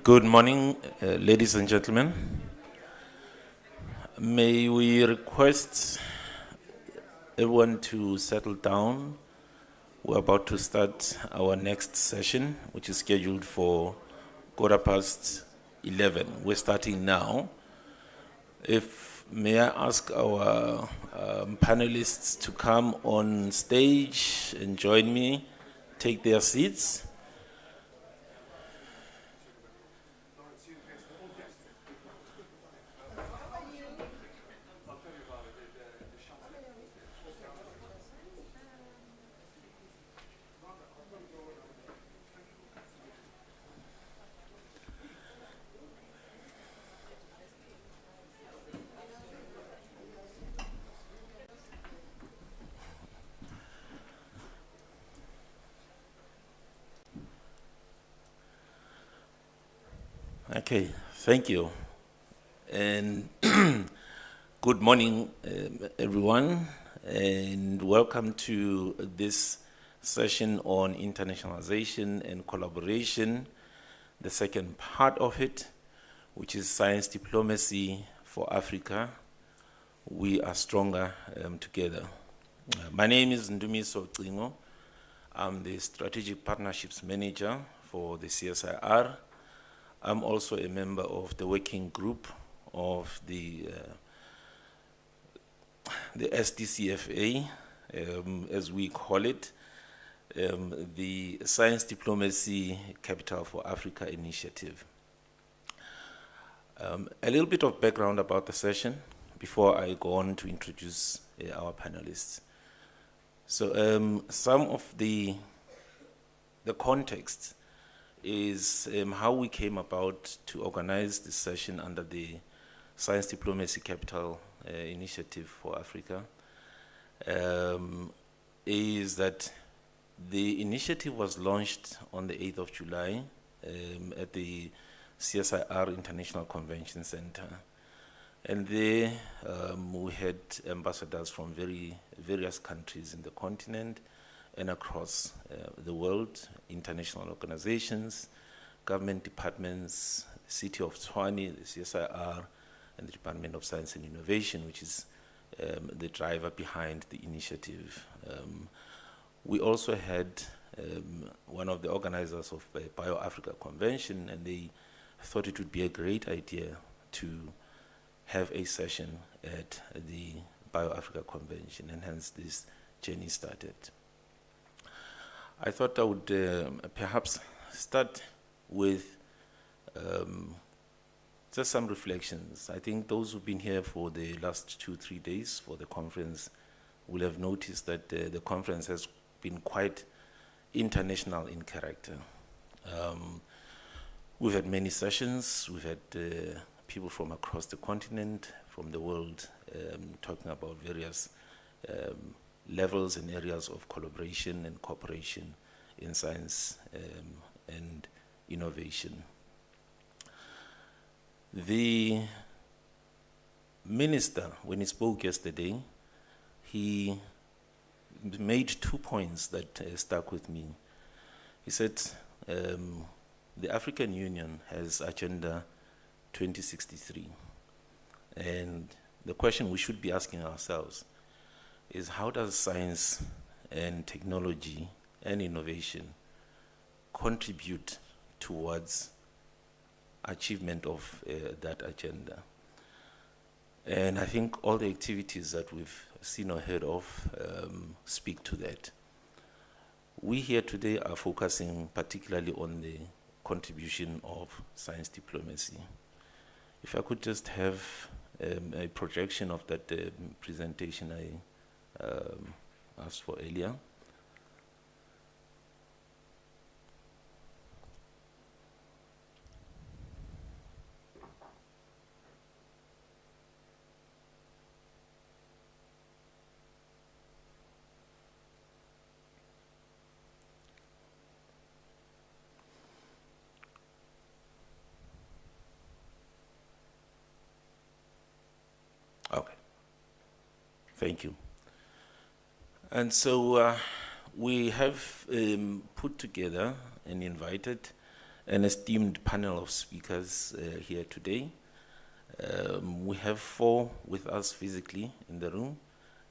Good morning, ladies and gentlemen. May we request everyone to settle down. We're about to start our next session, which is scheduled for 11:15. We're starting now. May I ask our panelists to come on stage and join me, take their seats. Okay, thank you. And good morning, everyone, and welcome to this session on internationalization and collaboration, the second part of it, which is science diplomacy for Africa. We are stronger together. My name is Tsiamo. I'm the Strategic Partnerships Manager for the CSIR. I'm also a member of the working group of the SDCFA, as we call it, the Science Diplomacy Capital for Africa initiative. A little bit of background about the session before I go on to introduce our panelists. So some of the context is how we came about to organize this session under the Science Diplomacy Capital Initiative for Africa. Is that the initiative was launched on the 8th of July at the CSIR International Convention Center. And there we had ambassadors from various countries in the continent and across the world, international organizations, government departments, the City of Tshwane, the CSIR, and the Department of Science and Innovation, which is the driver behind the initiative. We also had one of the organizers of the BioAfrica Convention, and they thought it would be a great idea to have a session at the BioAfrica Convention, and hence this journey started. I thought I would perhaps start with just some reflections. I think those who've been here for the last 2-3 days for the conference will have noticed that the conference has been quite international in character. We've had many sessions. We've had people from across the continent, from the world, talking about various levels and areas of collaboration and cooperation in science and innovation. The minister, when he spoke yesterday, he made 2 points that stuck with me. He said the African Union has Agenda 2063, and the question we should be asking ourselves is, how does science and technology and innovation contribute towards achievement of that agenda? And I think all the activities that we've seen or heard of speak to that. We here today are focusing particularly on the contribution of science diplomacy. If I could just have a projection of that presentation I asked for earlier. Okay. Thank you. And so we have put together and invited an esteemed panel of speakers here today. We have 4 with us physically in the room,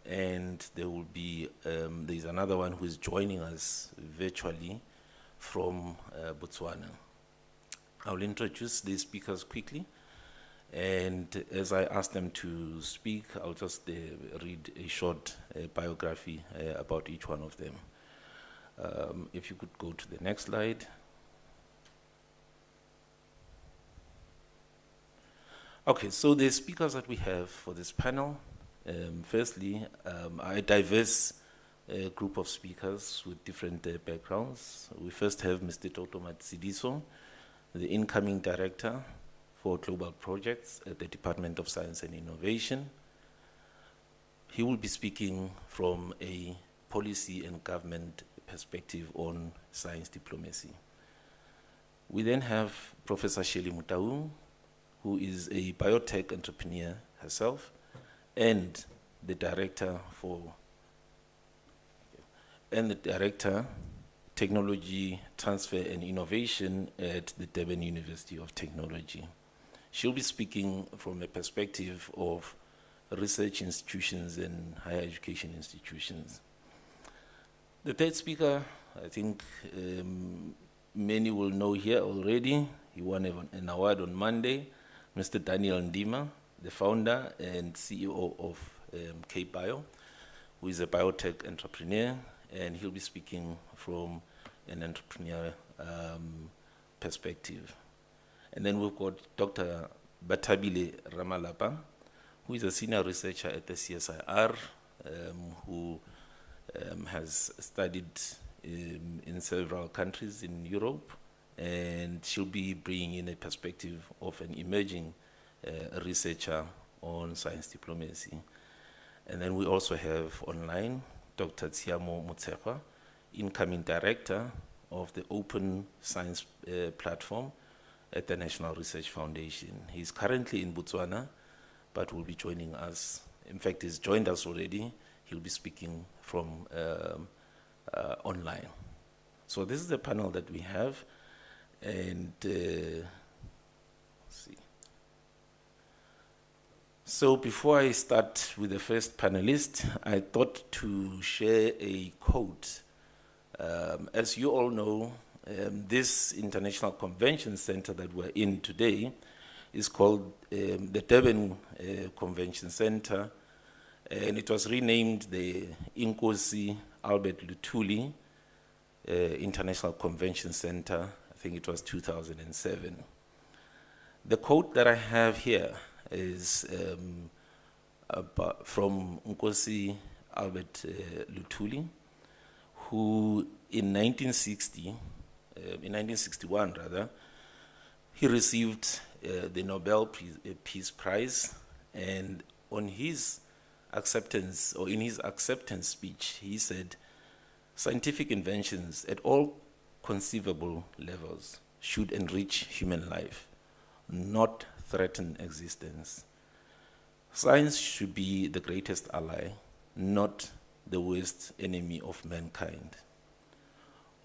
and there will be, there's another one who is joining us virtually from Botswana. I'll introduce the speakers quickly, and as I ask them to speak, I'll just read a short biography about each one of them. If you could go to the next slide. Okay, so the speakers that we have for this panel, firstly, a diverse group of speakers with different backgrounds. We first have Mr. Toto Matsiriso, the incoming director for global projects at the Department of Science and Innovation. He will be speaking from a policy and government perspective on science diplomacy. We then have Professor Shelley Mutaung, who is a biotech entrepreneur herself, and the director Technology Transfer and Innovation at the Durban University of Technology. She'll be speaking from a perspective of research institutions and higher education institutions. The third speaker, I think many will know here already. He won an award on Monday, Mr. Daniel Nima, the founder and CEO of K-Bio, who is a biotech entrepreneur, and he'll be speaking from an entrepreneurial perspective. And then we've got Dr. Bataville Ramalapa, who is a senior researcher at the CSIR, who has studied in several countries in Europe, and she'll be bringing in a perspective of an emerging researcher on science diplomacy. And then we also have online Dr. Tsiamo Mozera, incoming director of the Open Science Platform at the National Research Foundation. He's currently in Botswana, but will be joining us. In fact, he's joined us already. He'll be speaking from online. So this is the panel that we have. And let's see. So before I start with the first panelist, I thought to share a quote. As you all know, this International Convention Center that we're in today is called the Durban Convention Center, and it was renamed the Inkosi Albert Luthuli International Convention Center. I think it was 2007. The quote that I have here is from Nkosi Albert Luthuli, who in 1961 rather, he received the Nobel Peace Prize, and on his acceptance, or in his acceptance speech, he said, "Scientific inventions at all conceivable levels should enrich human life, not threaten existence. Science should be the greatest ally, not the worst enemy of mankind.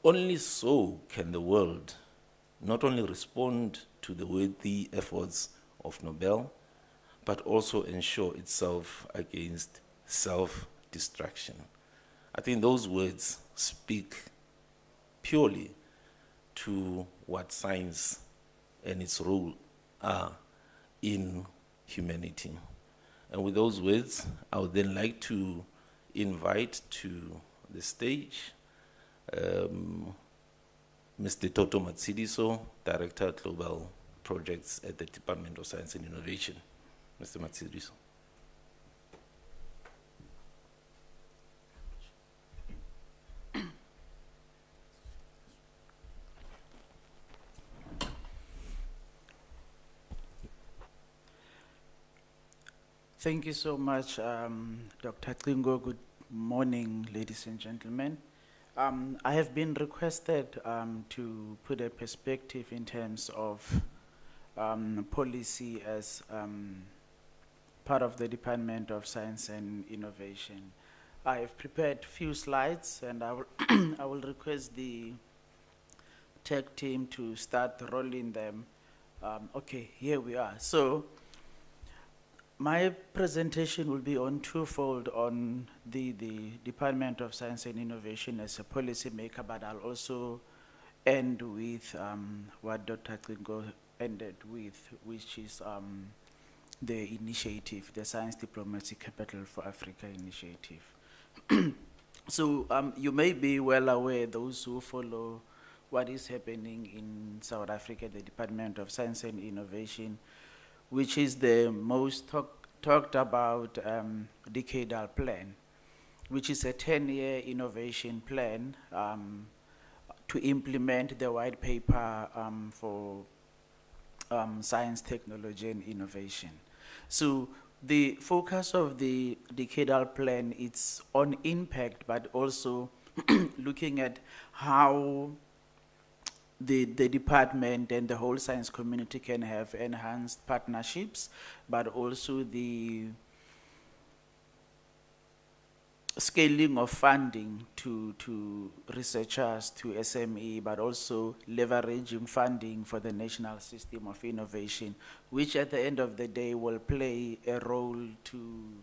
Only so can the world not only respond to the worthy efforts of Nobel, but also ensure itself against self-destruction." I think those words speak purely to what science and its role are in humanity. And with those words, I would then like to invite to the stage Mr. Toto Matsiriso, Director of Global Projects at the Department of Science and Innovation. Mr. Matsiriso. Thank you so much, Dr. Klingo. Good morning, ladies and gentlemen. I have been requested to put a perspective in terms of policy as part of the Department of Science and Innovation. I have prepared a few slides, and I will, I will request the tech team to start rolling them. Okay, here we are. So my presentation will be on twofold, on the Department of Science and Innovation as a policymaker, but I'll also end with what Dr. Tlingo ended with, which is the initiative, the Science Diplomacy Capital for Africa initiative. So you may be well aware, those who follow what is happening in South Africa, the Department of Science and Innovation, which is the most talked about decadal plan, which is a 10-year innovation plan to implement the white paper for science, technology, and innovation. So the focus of the decadal plan is on impact, but also looking at how the department and the whole science community can have enhanced partnerships, but also the scaling of funding to researchers, to SME, but also leveraging funding for the national system of innovation, which at the end of the day will play a role to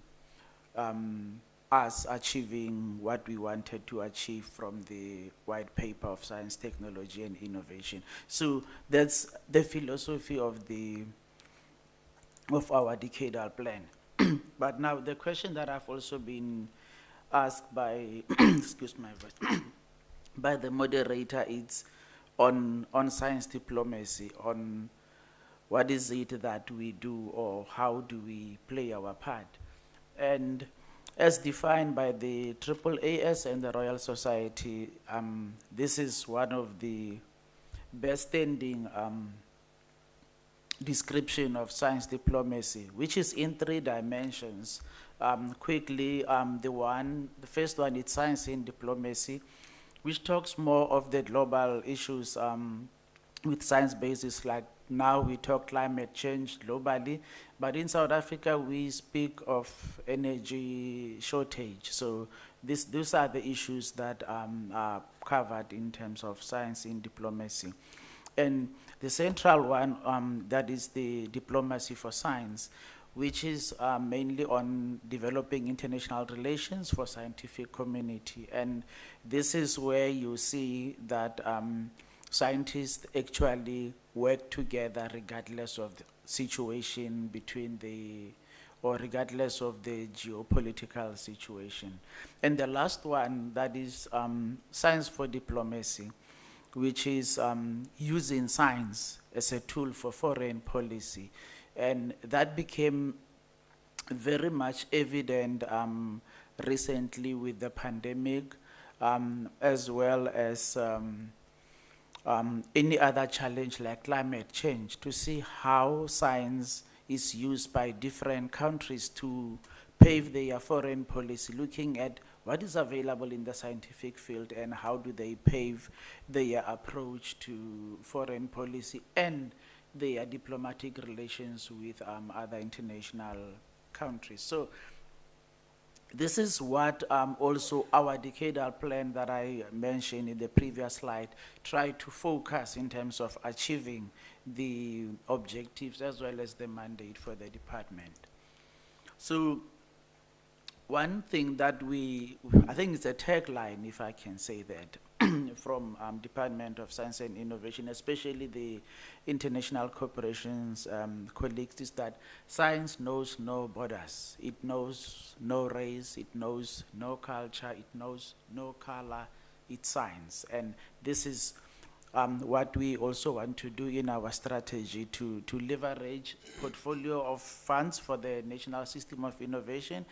us achieving what we wanted to achieve from the white paper of science, technology, and innovation. So that's the philosophy of our decadal plan. But now the question that I've also been asked by, excuse my voice, by the moderator is on science diplomacy, on what is it that we do or how do we play our part. And as defined by the AAAS and the Royal Society, this is one of the best standing description of science diplomacy, which is in 3 dimensions. Quickly, the first one is science in diplomacy, which talks more of the global issues with science basis, like now we talk climate change globally, but in South Africa we speak of energy shortage. So these are the issues that are covered in terms of science in diplomacy. And the central one, that is the diplomacy for science, which is mainly on developing international relations for scientific community. And this is where you see that scientists actually work together regardless of the situation or regardless of the geopolitical situation. And the last one, that is science for diplomacy, which is using science as a tool for foreign policy. And that became very much evident recently with the pandemic, as well as any other challenge like climate change, to see how science is used by different countries to pave their foreign policy, looking at what is available in the scientific field and how do they pave their approach to foreign policy and their diplomatic relations with other international countries. So this is what also our decadal plan that I mentioned in the previous slide tried to focus in terms of achieving the objectives as well as the mandate for the department. So one thing that I think it's a tagline, if I can say that, from Department of Science and Innovation, especially the international corporations colleagues, is that science knows no borders. It knows no race, it knows no culture, it knows no color, it's science. And this is what we also want to do in our strategy to leverage portfolio of funds for the National System of Innovation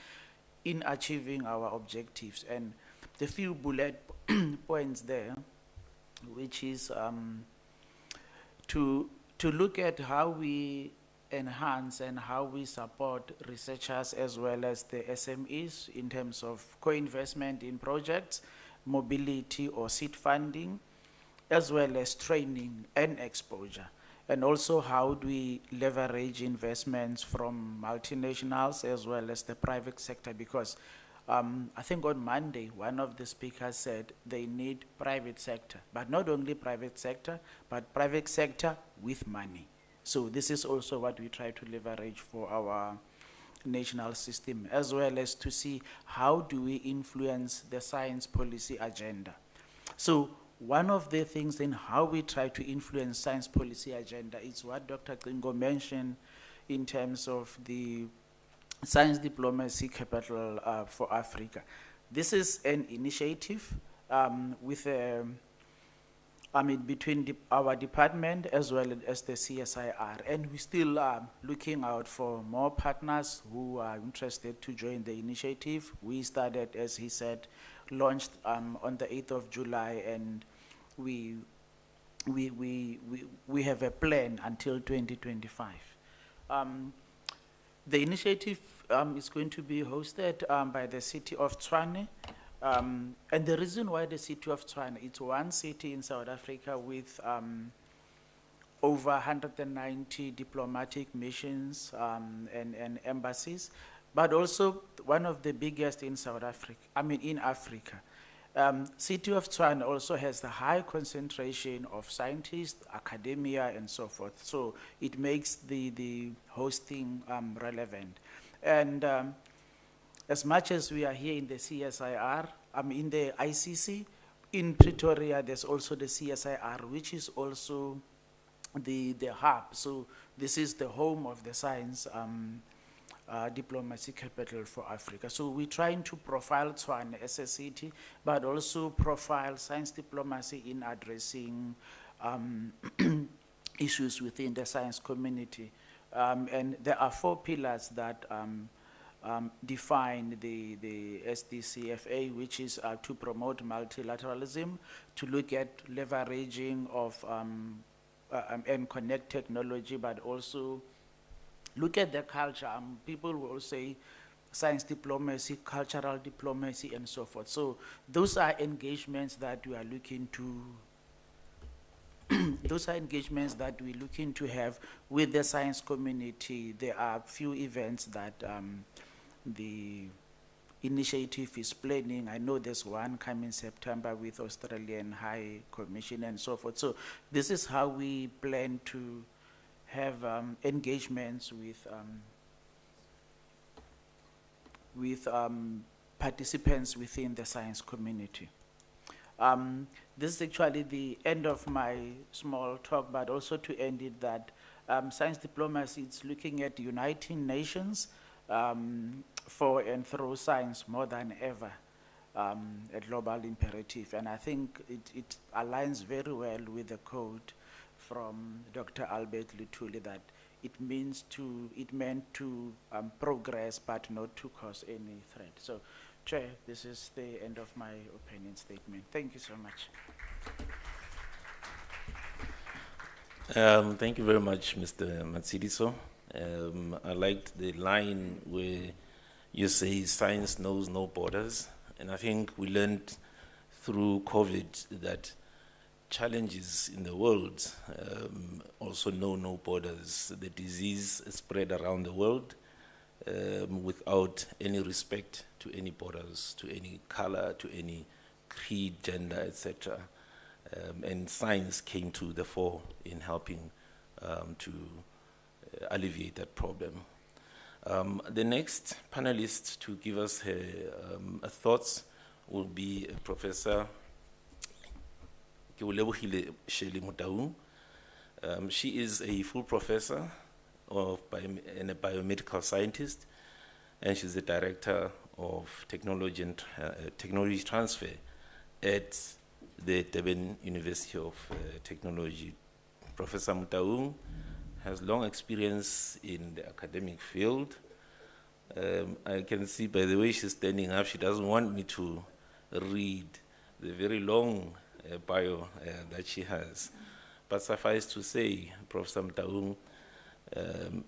in achieving our objectives. And the few bullet points there, which is to look at how we enhance and how we support researchers as well as the SMEs in terms of co-investment in projects, mobility or seed funding, as well as training and exposure. And also how do we leverage investments from multinationals as well as the private sector, because I think on Monday, one of the speakers said they need private sector, but not only private sector, but private sector with money. So this is also what we try to leverage for our national system, as well as to see how do we influence the science policy agenda. So one of the things in how we try to influence science policy agenda is what Dr. Klingo mentioned in terms of the science diplomacy capital for Africa. This is an initiative with between our department as well as the CSIR, and we still are looking out for more partners who are interested to join the initiative. We started, as he said, launched on the 8th of July, and we have a plan until 2025. The initiative is going to be hosted by the city of Tshwane. And the reason why the city of Tshwane, it's one city in South Africa with over 190 diplomatic missions and embassies, but also one of the biggest in South Africa, in Africa. City of Tshwane also has the high concentration of scientists, academia, and so forth. So it makes the hosting relevant. And as much as we are here in the CSIR, in the ICC, in Pretoria, there's also the CSIR, which is also the hub. So this is the home of the science diplomacy capital for Africa. So we're trying to profile Tshwane as a city, but also profile science diplomacy in addressing issues within the science community. And there are 4 pillars that define the SDCFA, which is to promote multilateralism, to look at leveraging of and connect technology, but also look at the culture. People will say science diplomacy, cultural diplomacy, and so forth. So those are engagements that we are looking to those are engagements that we're looking to have with the science community. There are few events that the initiative is planning. I know there's one coming September with Australian High Commission and so forth. So this is how we plan to have engagements with participants within the science community. This is actually the end of my small talk, but also to end it that science diplomacy is looking at uniting nations for and through science more than ever, a global imperative. And I think it aligns very well with the quote from Dr. Albert Luthuli that it meant to progress but not to cause any threat. So, Chair, this is the end of my opinion statement. Thank you so much. Thank you very much, Mr. Matsiriso. I liked the line where you say science knows no borders. And I think we learned through COVID that challenges in the world also know no borders. The disease is spread around the world without any respect to any borders, to any color, to any creed, gender, etc. And science came to the fore in helping to alleviate that problem. The next panelist to give us her thoughts will be Professor she is a full professor and a biomedical scientist, and she's the director of technology and technology transfer at the Durban University of Technology. Professor Mutaung has long experience in the academic field. I can see by the way she's standing up, she doesn't want me to read the very long bio that she has. But suffice to say, Professor Mutaung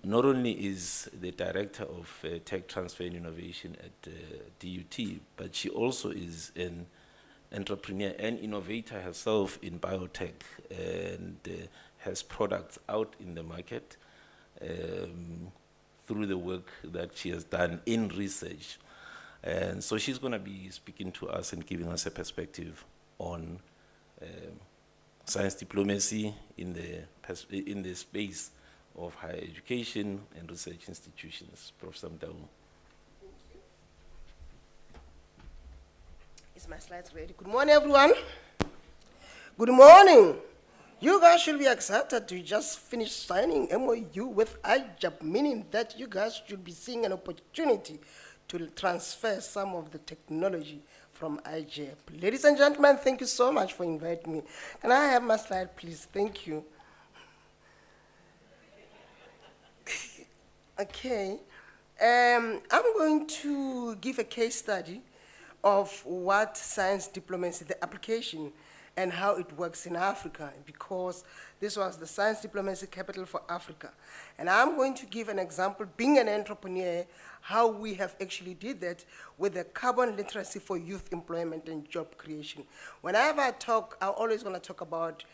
not only is the director of tech transfer and innovation at DUT, but she also is an entrepreneur and innovator herself in biotech and has products out in the market through the work that she has done in research. And so she's going to be speaking to us and giving us a perspective on science diplomacy in the space of higher education and research institutions. Professor Mtau. Is my slides ready? Good morning, everyone. Good morning. You guys should be excited to just finish signing MOU with IJAP, meaning that you guys should be seeing an opportunity to transfer some of the technology from IJAP. Ladies and gentlemen, thank you so much for inviting me. Can I have my slide, please? Thank you. Okay. I'm going to give a case study of what science diplomacy, the application, and how it works in Africa, because this was the Science Diplomacy Capital for Africa. And I'm going to give an example, being an entrepreneur, how we have actually did that with the carbon literacy for youth employment and job creation. Whenever I talk, I'm always going to talk about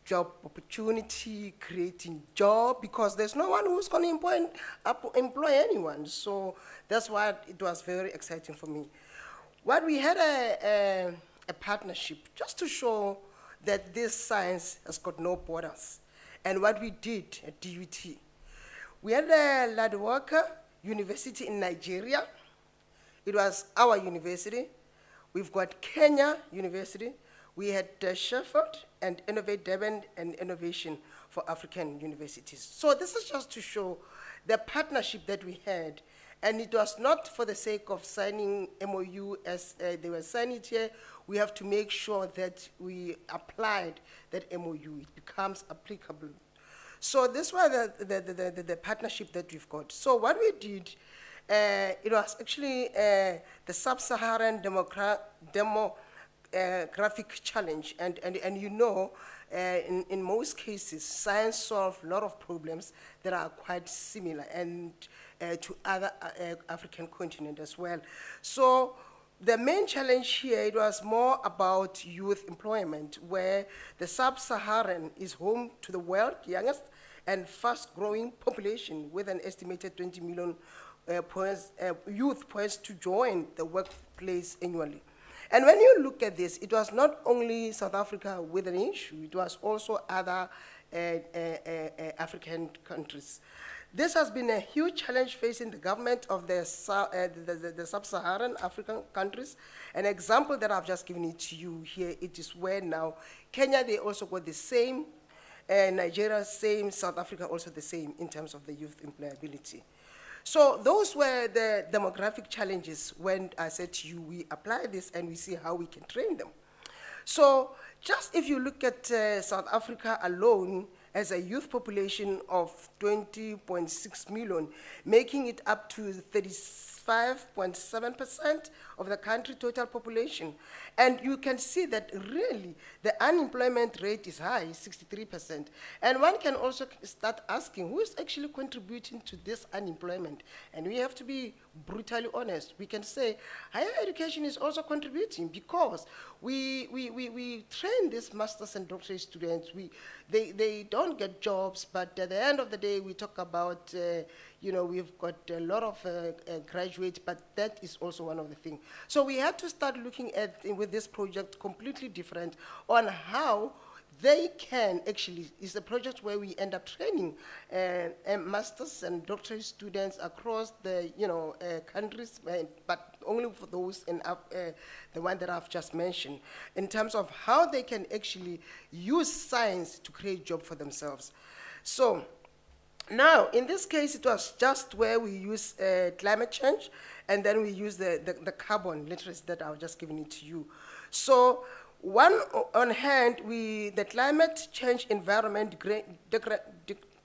job opportunity, creating job, because there's no one who's going to employ anyone. So that's why it was very exciting for me. What we had a partnership just to show that this science has got no borders. And what we did at DUT, we had a Ladwaka University in Nigeria. It was our university. We've got Kenya University. We had Sheffield and Innovate Durban and Innovation for African Universities. So this is just to show the partnership that we had. And it was not for the sake of signing MOU as they were signing it here. We have to make sure that we applied that MOU. It becomes applicable. So this was the partnership that we've got. So what we did, it was actually the Sub-Saharan demographic challenge. And you know, in most cases, science solves a lot of problems that are quite similar and to other African continent as well. So the main challenge here, it was more about youth employment, where the Sub-Saharan is home to the world's youngest and fast-growing population with an estimated 20 million youth poised to join the workplace annually. And when you look at this, it was not only South Africa with an issue, it was also other African countries. This has been a huge challenge facing the government of the Sub-Saharan African countries. An example that I've just given it to you here, it is where now Kenya, they also got the same, Nigeria same, South Africa also the same in terms of the youth employability. So those were the demographic challenges when I said to you, we apply this and we see how we can train them. So just if you look at South Africa alone, as a youth population of 20.6 million, making it up to 35.7% of the country total population. And you can see that really the unemployment rate is high, 63%. And one can also start asking, who is actually contributing to this unemployment? And we have to be brutally honest. We can say higher education is also contributing, because we train these masters and doctorate students. They don't get jobs, but at the end of the day, we talk about, we've got a lot of graduates, but that is also one of the things. So we had to start looking at, with this project, completely different on how they can actually, it's a project where we end up training masters and doctorate students across the countries, but only for those in the one that I've just mentioned, in terms of how they can actually use science to create job for themselves. So now, in this case, it was just where we use climate change, and then we use the carbon literacy that I was just giving it to you. So on hand, the climate change environment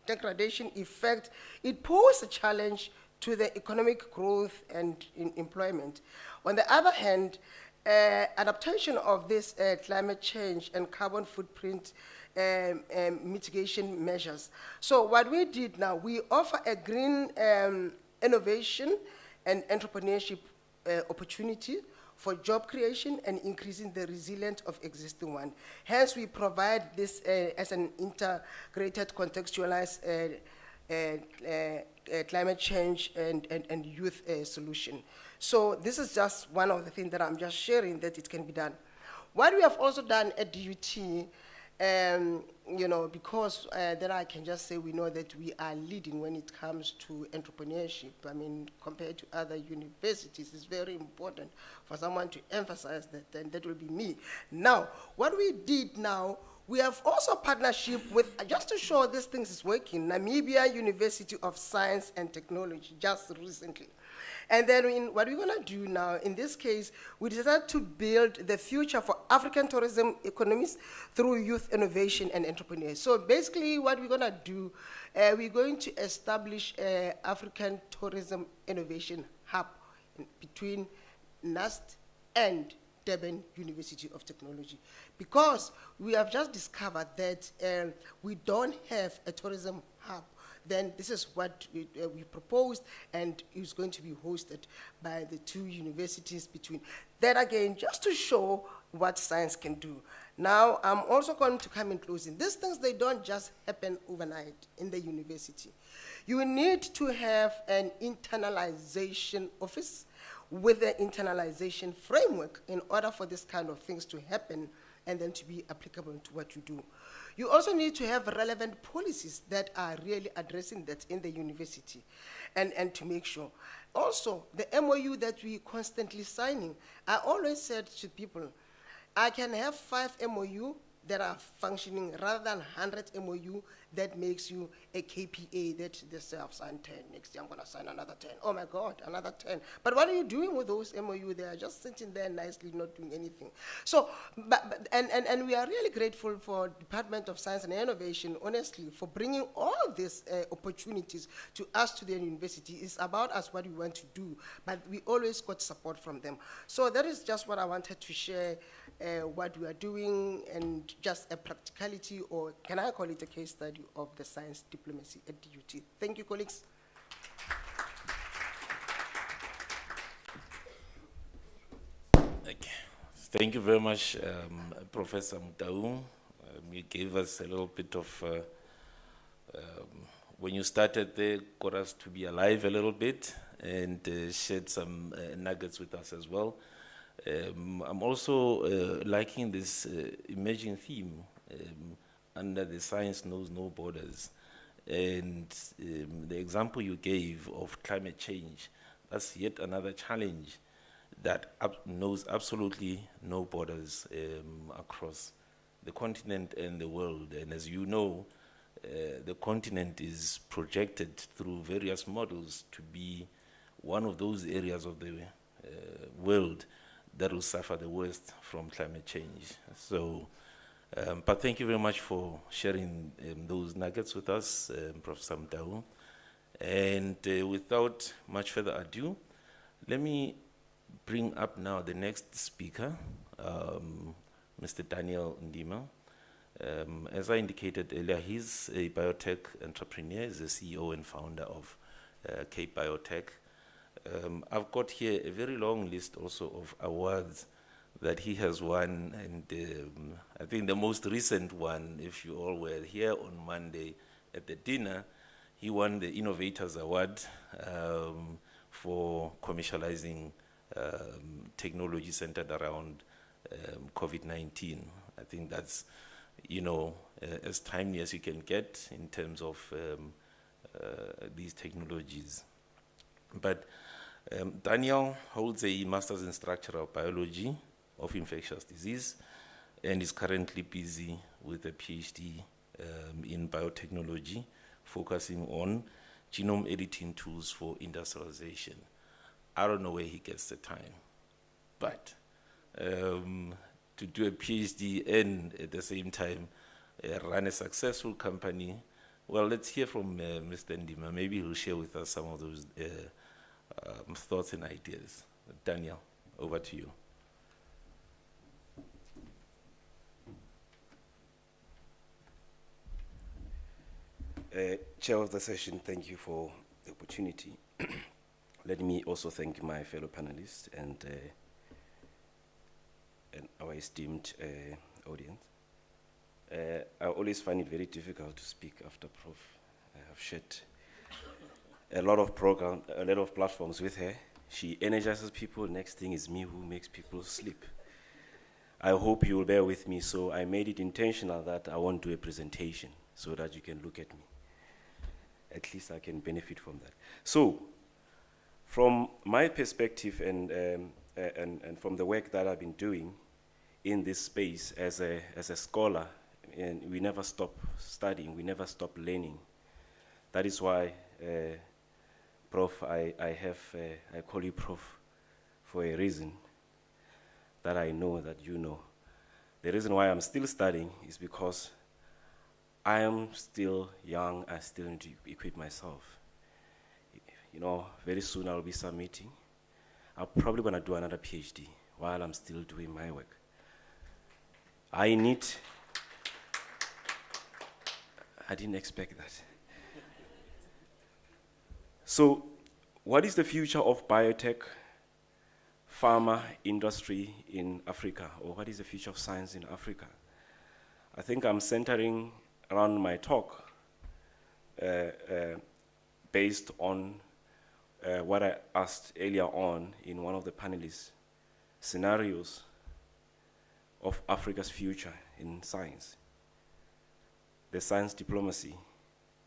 degradation effect, it poses a challenge to the economic growth and employment. On the other hand, adaptation of this climate change and carbon footprint mitigation measures. So what we did now, we offer a green innovation and entrepreneurship opportunity for job creation and increasing the resilience of existing one. Hence, we provide this as an integrated, contextualized climate change and youth solution. So this is just one of the things that I'm just sharing that it can be done. What we have also done at DUT, you know, because then I can just say we know that we are leading when it comes to entrepreneurship. I mean, compared to other universities, it's very important for someone to emphasize that, and that will be me. Now, what we did now, we have also partnership with, just to show these things is working, Namibia University of Science and Technology, just recently. And then what we're going to do now, in this case, we decided to build the future for African tourism economies through youth innovation and entrepreneurs. So basically what we're going to do, we're going to establish an African tourism innovation hub between NUST and Durban University of Technology. Because we have just discovered that we don't have a tourism hub, then this is what we proposed, and it's going to be hosted by the two universities between. That again, just to show what science can do. Now, I'm also going to come in closing. These things, they don't just happen overnight in the university. You need to have an internalization office with an internalization framework in order for this kind of things to happen and then to be applicable to what you do. You also need to have relevant policies that are really addressing that in the university and to make sure. Also, the MOU that we constantly signing, I always said to people, I can have 5 MOU that are functioning rather than 100 MOU that makes you a KPA that they say I've signed 10, next year I'm going to sign another 10. Oh my God, another 10. But what are you doing with those MOU? They are just sitting there nicely, not doing anything. So, and we are really grateful for Department of Science and Innovation, honestly, for bringing all these opportunities to us, to the university. It's about us, what we want to do, but we always got support from them. So that is just what I wanted to share, what we are doing, and just a practicality, or can I call it a case study of the science diplomacy at DUT. Thank you, colleagues. Okay. Thank you very much, Professor Mutau. You gave us a little bit of, when you started there, got us to be alive a little bit, and shared some nuggets with us as well. I'm also liking this emerging theme under the science knows no borders. And the example you gave of climate change, that's yet another challenge that knows absolutely no borders across the continent and the world. And as you know, the continent is projected through various models to be one of those areas of the world that will suffer the worst from climate change. So, but thank you very much for sharing those nuggets with us, Professor Mutau. And without much further ado, let me bring up now the next speaker, Mr. Daniel Nima. As I indicated earlier, he's a biotech entrepreneur. He's the CEO and founder of Cape Biotech. I've got here a very long list also of awards that he has won, and I think the most recent one, if you all were here on Monday at the dinner, he won the Innovators Award for commercializing technology centered around COVID-19. I think that's, you know, as timely as you can get in terms of these technologies. But Daniel holds a master's in structural biology of infectious disease and is currently busy with a PhD in biotechnology, focusing on genome editing tools for industrialization. I don't know where he gets the time, but to do a PhD and at the same time run a successful company, well, let's hear from Mr. Nima. Maybe he'll share with us some of those thoughts and ideas. Daniel, over to you. Chair of the session, thank you for the opportunity. Let me also thank my fellow panelists and our esteemed audience. I always find it very difficult to speak after Prof. I have shared a lot of platforms with her. She energizes people. Next thing is me who makes people sleep. I hope you will bear with me, so I made it intentional that I won't do a presentation so that you can look at me. At least I can benefit from that. So, from my perspective and from the work that I've been doing in this space as a scholar, and we never stop studying, we never stop learning. That is why, Prof, I call you Prof for a reason that I know that you know. The reason why I'm still studying is because I am still young, I still need to equip myself. You know, very soon I'll be submitting. I'm probably gonna do another PhD while I'm still doing my work. I didn't expect that. So, what is the future of biotech, pharma industry in Africa, or what is the future of science in Africa? I think I'm centering around my talk based on what I asked earlier on in one of the panelists, scenarios of Africa's future in science, the science diplomacy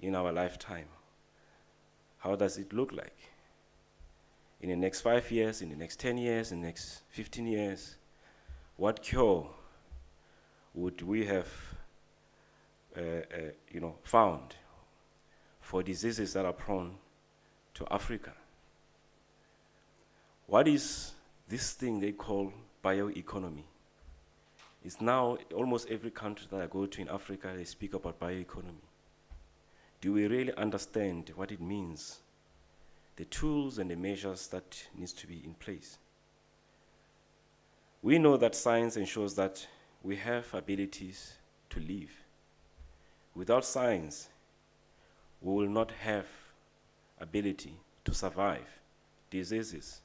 in our lifetime. How does it look like? In the next 5 years, in the next 10 years, in the next 15 years, what cure would we have found for diseases that are prone to Africa? What is this thing they call bioeconomy? It's now almost every country that I go to in Africa, they speak about bioeconomy. Do we really understand what it means? The tools and the measures that needs to be in place. We know that science ensures that we have abilities to live. Without science, we will not have ability to survive diseases.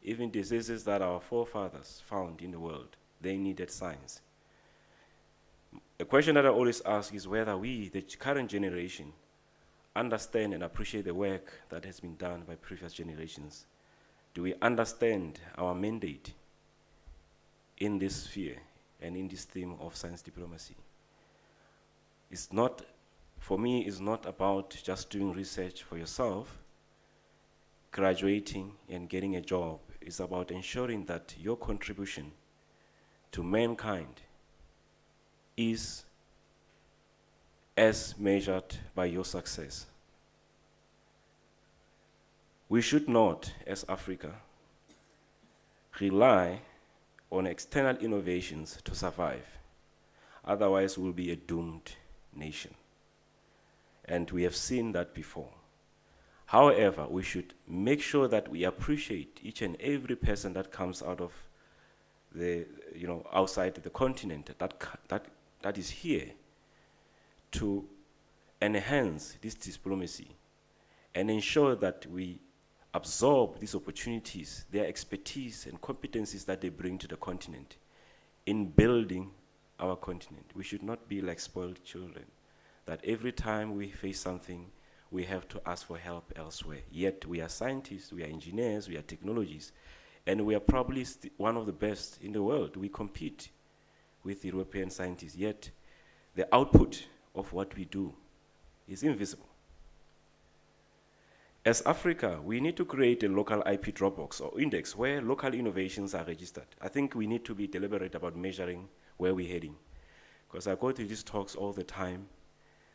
Even diseases that our forefathers found in the world, they needed science. The question that I always ask is whether we, the current generation, understand and appreciate the work that has been done by previous generations. Do we understand our mandate in this sphere and in this theme of science diplomacy? It's not, for me, it's not about just doing research for yourself, graduating and getting a job. It's about ensuring that your contribution to mankind is as measured by your success. We should not, as Africa, rely on external innovations to survive. Otherwise, we'll be a doomed nation. And we have seen that before. However, we should make sure that we appreciate each and every person that comes out of the, outside the continent, that is here to enhance this diplomacy and ensure that we absorb these opportunities, their expertise and competencies that they bring to the continent in building our continent. We should not be like spoiled children, that every time we face something, we have to ask for help elsewhere. Yet we are scientists, we are engineers, we are technologists, and we are probably one of the best in the world. We compete with European scientists, yet the output of what we do is invisible. As Africa, we need to create a local IP Dropbox or index where local innovations are registered. I think we need to be deliberate about measuring where we're heading. Because I go to these talks all the time,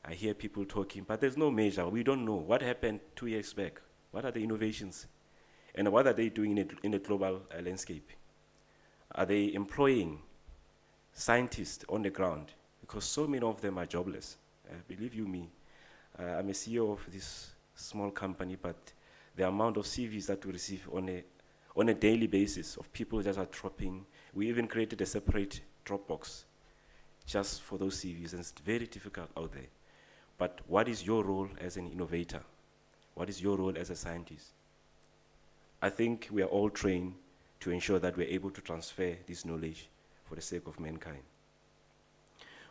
I hear people talking, but there's no measure. We don't know what happened 2 years back. What are the innovations? And what are they doing in the global landscape? Are they employing scientists on the ground? Because so many of them are jobless. Believe you me, I'm a CEO of this small company, but the amount of CVs that we receive on a daily basis of people that are dropping, we even created a separate Dropbox just for those CVs, and it's very difficult out there. But what is your role as an innovator? What is your role as a scientist? I think we are all trained to ensure that we're able to transfer this knowledge for the sake of mankind.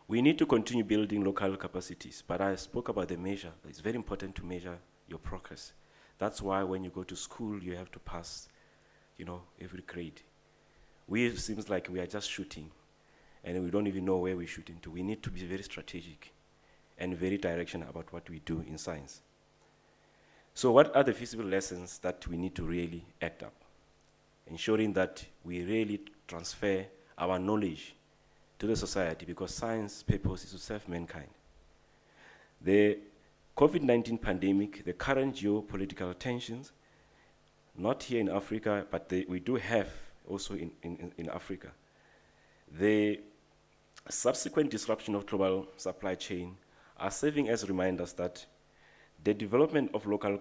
We need to continue building local capacities, but I spoke about the measure. It's very important to measure your progress. That's why when you go to school, you have to pass, you know, every grade. It seems like we are just shooting, and we don't even know where we're shooting to. We need to be very strategic and very directional about what we do in science. So what are the feasible lessons that we need to really act up? Ensuring that we really transfer our knowledge to the society, because science purpose is to serve mankind. The COVID-19 pandemic, the current geopolitical tensions, not here in Africa, but we do have also in Africa. The subsequent disruption of global supply chain are serving as reminders that the development of local,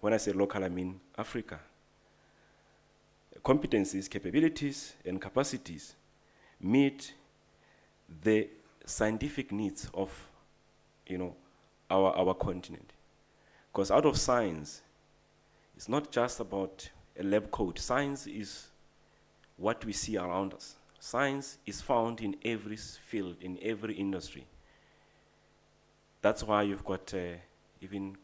when I say local, I mean Africa, competencies, capabilities, and capacities meet the scientific needs of, you know, our continent. Because out of science, it's not just about a lab coat. Science is what we see around us. Science is found in every field, in every industry. That's why you've got even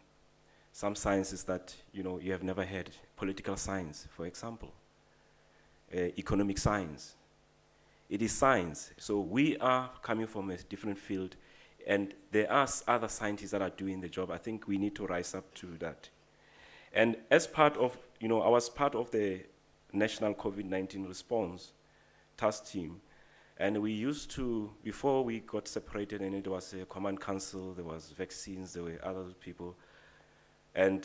some sciences that, you know, you have never heard. Political science, for example. Economic science. It is science. So we are coming from a different field, and there are other scientists that are doing the job. I think we need to rise up to that. And as part of, you know, I was part of the National COVID-19 Response Task Team, and we used to, before we got separated, and it was a command council, there was vaccines, there were other people, and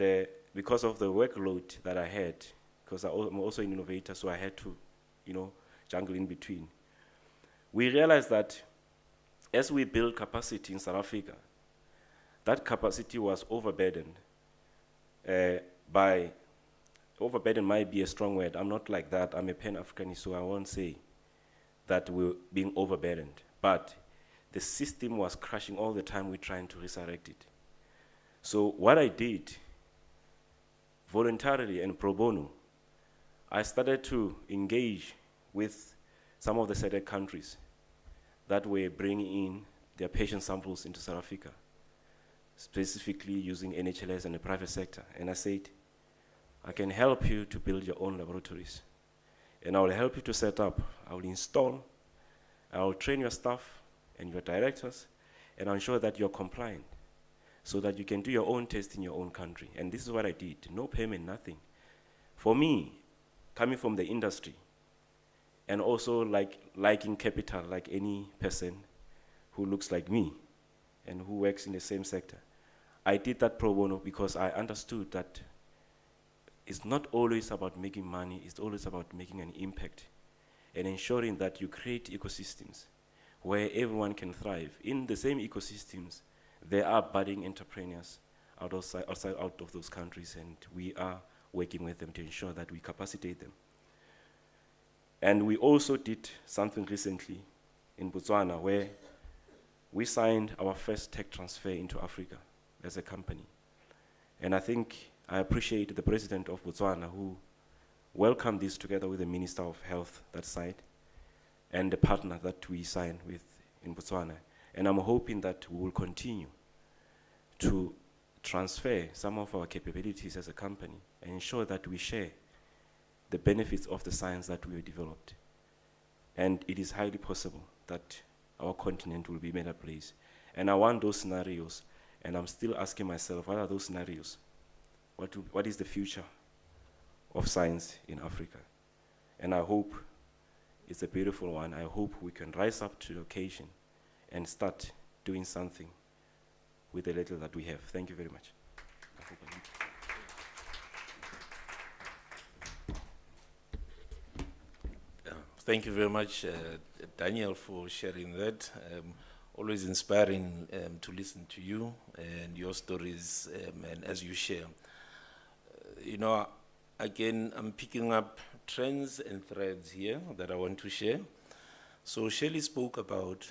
because of the workload that I had, because I'm also an innovator, so I had to, you know, jungle in between. We realized that as we build capacity in South Africa, that capacity was overburdened overburdened might be a strong word. I'm not like that. I'm a Pan-Africanist, so I won't say that we're being overburdened. But the system was crashing all the time. We're trying to resurrect it. So what I did, voluntarily and pro bono, I started to engage with some of the SADC countries that were bringing in their patient samples into South Africa, specifically using NHLS and the private sector. And I said, I can help you to build your own laboratories. And I will help you to set up. I will install, I will train your staff and your directors, and I'll ensure that you're compliant so that you can do your own test in your own country. And this is what I did. No payment, nothing. For me, coming from the industry, and also liking capital like any person who looks like me and who works in the same sector, I did that pro bono because I understood that it's not always about making money, it's always about making an impact and ensuring that you create ecosystems where everyone can thrive. In the same ecosystems, there are budding entrepreneurs out of those countries, and we are working with them to ensure that we capacitate them. And we also did something recently in Botswana where we signed our first tech transfer into Africa as a company. And I think I appreciate the president of Botswana who welcomed this together with the Minister of Health that side and the partner that we signed with in Botswana. And I'm hoping that we will continue to transfer some of our capabilities as a company and ensure that we share the benefits of the science that we have developed. And it is highly possible that our continent will be a better place. And I want those scenarios, and I'm still asking myself, what are those scenarios? What is the future of science in Africa? And I hope it's a beautiful one. I hope we can rise up to the occasion and start doing something with the little that we have. Thank you very much. Thank you very much, Daniel, for sharing that. Always inspiring to listen to you and your stories and as you share. You know, again, I'm picking up trends and threads here that I want to share. So Shelley spoke about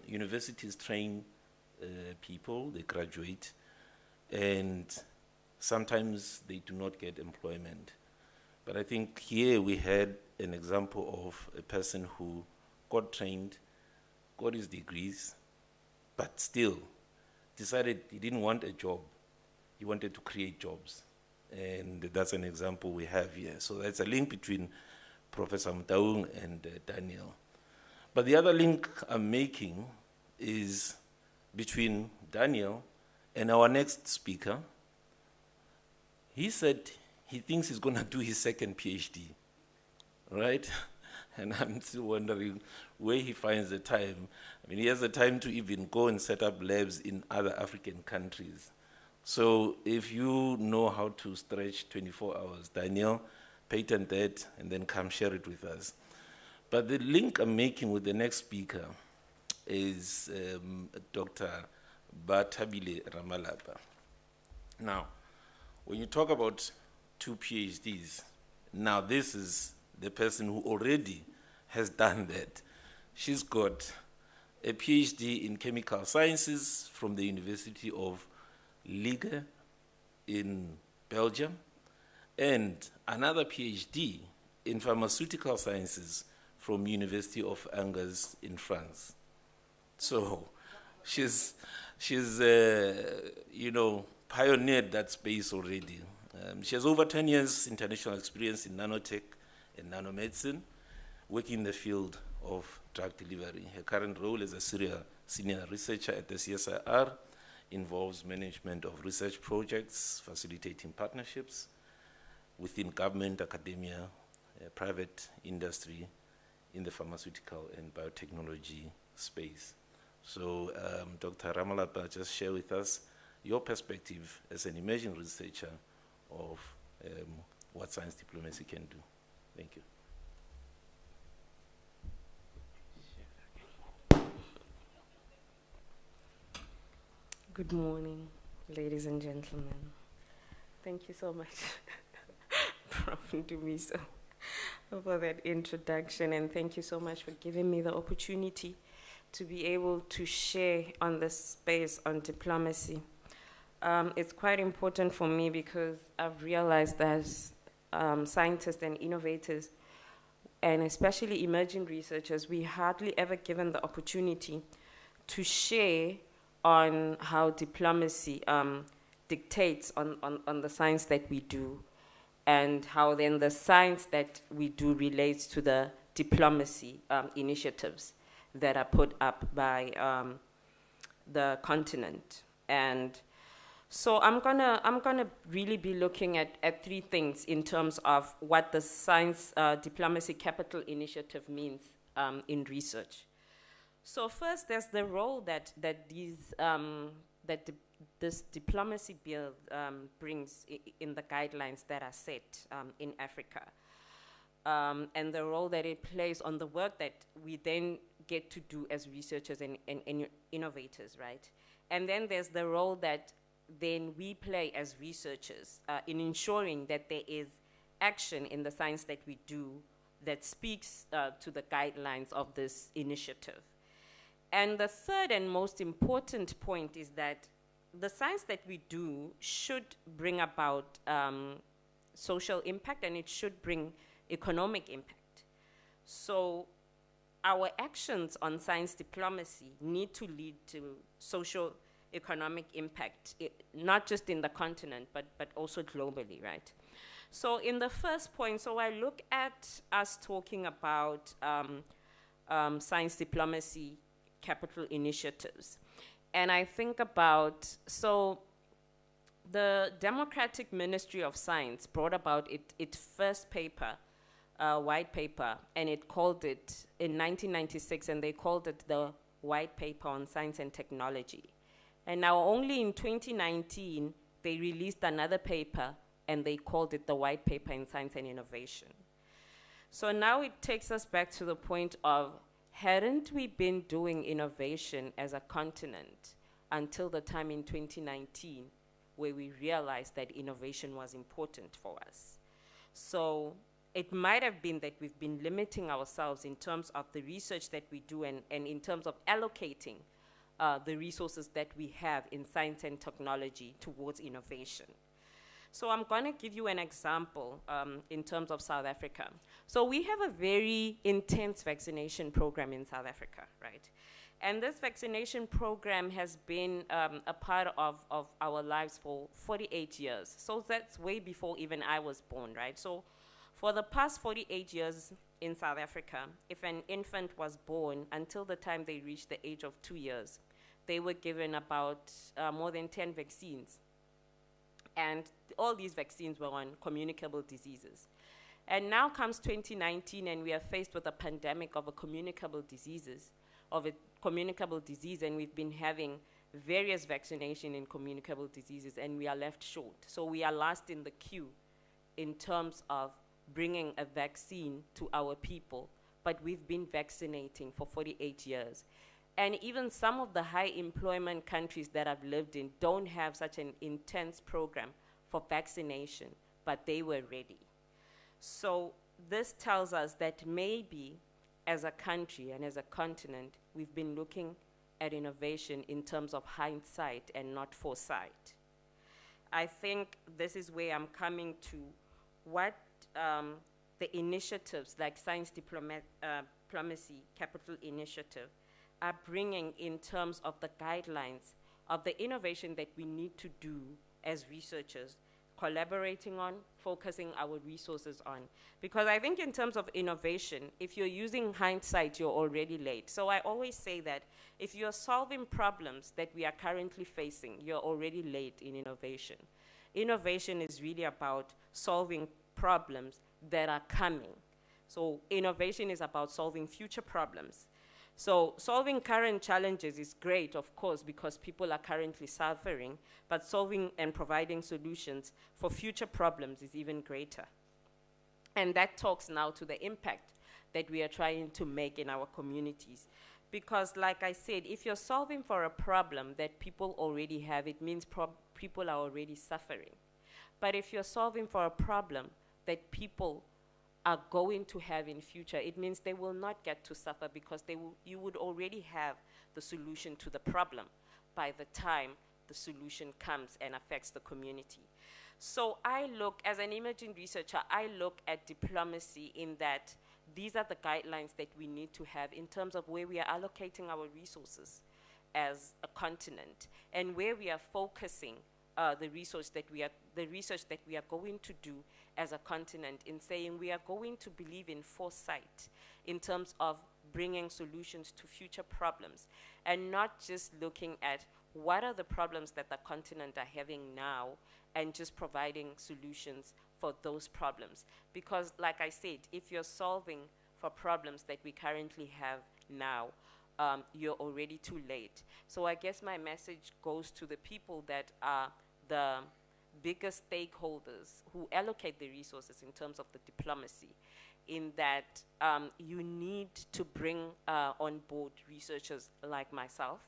universities train people, they graduate, and sometimes they do not get employment. But I think here we had an example of a person who got trained, got his degrees, but still decided he didn't want a job. He he wanted to create jobs. And that's an example we have here. So that's a link between Professor Mtaung and Daniel. But the other link I'm making is between Daniel and our next speaker. He said he thinks he's going to do his second PhD, right? And I'm still wondering where he finds the time. I mean, he has the time to even go and set up labs in other African countries. So if you know how to stretch 24 hours, Daniel, patent that and then come share it with us. But the link I'm making with the next speaker is Dr. Bataville Ramalapa. Now, when you talk about 2 PhDs, now this is the person who already has done that. She's got a PhD in chemical sciences from the University of Liege in Belgium, and another PhD in pharmaceutical sciences from University of Angers in France. So she's you know, pioneered that space already. She has over 10 years international experience in nanotech and nanomedicine, working in the field of drug delivery. Her current role as a senior researcher at the CSIR involves management of research projects, facilitating partnerships within government, academia, private industry in the pharmaceutical and biotechnology space. So Dr. Ramalapa, just share with us your perspective as an emerging researcher of what science diplomacy can do. Thank you. Good morning, ladies and gentlemen. Thank you so much, Prof. Ndumiso, for that introduction, and thank you so much for giving me the opportunity to be able to share on this space on diplomacy. It's quite important for me because I've realized that scientists and innovators, and especially emerging researchers, we hardly ever given the opportunity to share on how diplomacy dictates on the science that we do, and how then the science that we do relates to the diplomacy initiatives that are put up by the continent. And so I'm gonna really be looking at 3 things in terms of what the Science Diplomacy Capital Initiative means in research. So first, there's the role that this diplomacy bill brings in the guidelines that are set in Africa, and the role that it plays on the work that we then get to do as researchers and innovators, right? And then there's the role that then we play as researchers in ensuring that there is action in the science that we do that speaks to the guidelines of this initiative. And the third and most important point is that the science that we do should bring about social impact, and it should bring economic impact. So our actions on science diplomacy need to lead to social economic impact, not just in the continent, but also globally, right? So in the first point, so I look at us talking about science diplomacy capital initiatives. And I think about, so the Democratic Ministry of Science brought about its first paper, white paper, and it called it in 1996, and they called it the White Paper on Science and Technology. And now only in 2019, they released another paper, and they called it the White Paper in Science and Innovation. So now it takes us back to the point of, hadn't we been doing innovation as a continent until the time in 2019 where we realized that innovation was important for us? So it might have been that we've been limiting ourselves in terms of the research that we do and in terms of allocating the resources that we have in science and technology towards innovation. So I'm going to give you an example in terms of South Africa. So we have a very intense vaccination program in South Africa, right? And this vaccination program has been a part of our lives for 48 years. So that's way before even I was born, right? So for the past 48 years in South Africa, if an infant was born until the time they reached the age of 2 years, they were given about more than 10 vaccines. And all these vaccines were on communicable diseases. And now comes 2019, and we are faced with a pandemic of a communicable disease, and we've been having various vaccination in communicable diseases, and we are left short. So we are last in the queue in terms of bringing a vaccine to our people, but we've been vaccinating for 48 years. And even some of the high employment countries that I've lived in don't have such an intense program for vaccination, but they were ready. So this tells us that maybe as a country and as a continent, we've been looking at innovation in terms of hindsight and not foresight. I think this is where I'm coming to what the initiatives like Science Diplomacy Capital Initiative are bringing in terms of the guidelines of the innovation that we need to do as researchers, collaborating on, focusing our resources on. Because I think in terms of innovation, if you're using hindsight, you're already late. So I always say that if you're solving problems that we are currently facing, you're already late in innovation. Innovation is really about solving problems that are coming. So innovation is about solving future problems. So solving current challenges is great, of course, because people are currently suffering, but solving and providing solutions for future problems is even greater. And that talks now to the impact that we are trying to make in our communities. Because like I said, if you're solving for a problem that people already have, it means people are already suffering. But if you're solving for a problem that people are going to have in future, it means they will not get to suffer because you would already have the solution to the problem by the time the solution comes and affects the community. So I look, as an emerging researcher, I look at diplomacy in that these are the guidelines that we need to have in terms of where we are allocating our resources as a continent and where we are focusing the research that we are going to do as a continent, in saying we are going to believe in foresight in terms of bringing solutions to future problems and not just looking at what are the problems that the continent are having now and just providing solutions for those problems. Because like I said, if you're solving for problems that we currently have now, you're already too late. So I guess my message goes to the people that are the biggest stakeholders who allocate the resources in terms of the diplomacy, in that you need to bring on board researchers like myself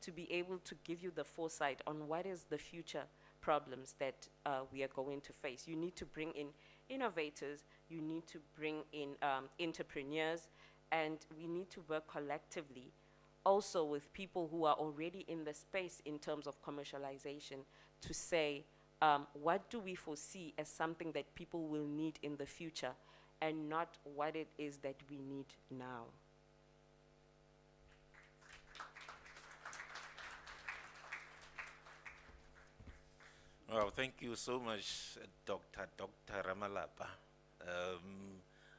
to be able to give you the foresight on what is the future problems that we are going to face. You need to bring in innovators, you need to bring in entrepreneurs, and we need to work collectively also with people who are already in the space in terms of commercialization to say, what do we foresee as something that people will need in the future and not what it is that we need now. Well, thank you so much, Dr. Ramalapa.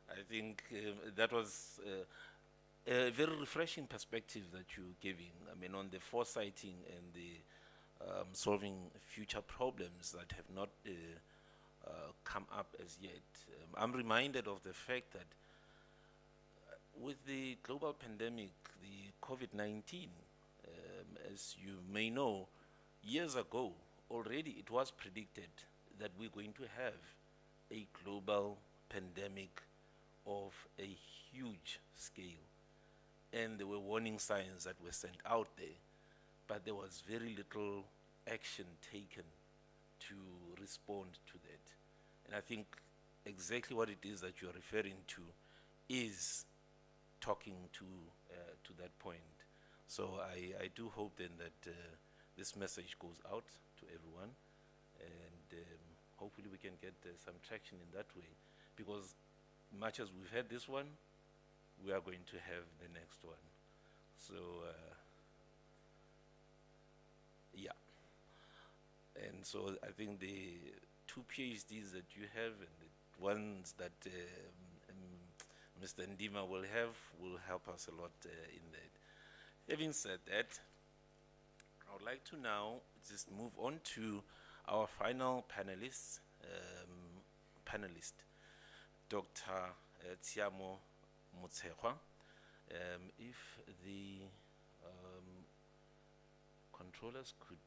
I think that was a very refreshing perspective that you're giving. I mean, on the foresighting and the solving future problems that have not come up as yet. I'm reminded of the fact that with the global pandemic, the COVID-19, as you may know, years ago, already it was predicted that we're going to have a global pandemic of a huge scale. And there were warning signs that were sent out there, but there was very little action taken to respond to that. And I think exactly what it is that you're referring to is talking to that point. So I do hope then that this message goes out to everyone, and hopefully we can get some traction in that way, because much as we've had this one, we are going to have the next one. So And so I think the two PhDs that you have and the ones that Mr. Nima will have will help us a lot in that. Having said that, I would like to now just move on to our final panelist, Dr. Tsiamo Mozera. If the controllers could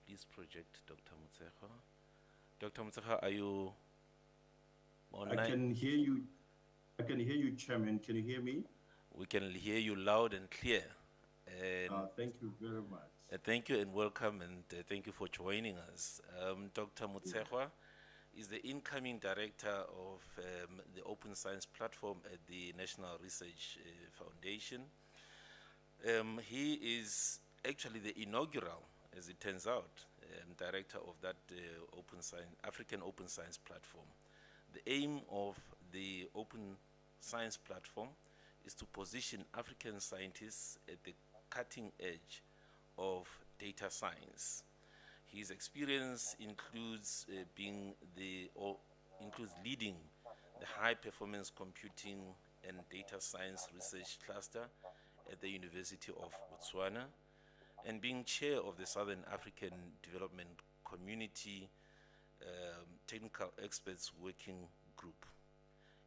please project Dr. Mozera. Dr. Mozera, are you online? I can hear you. I can hear you, Chairman. Can you hear me? We can hear you loud and clear. And thank you very much. thank you and welcome, and thank you for joining us. Dr. Mozera is the incoming director of the Open Science Platform at the National Research Foundation. He is actually the inaugural, as it turns out, director of that African Open Science Platform. The aim of the Open Science Platform is to position African scientists at the cutting edge of data science. His experience includes includes leading the high performance computing and data science research cluster at the University of Botswana, and being chair of the Southern African Development Community Technical Experts Working Group.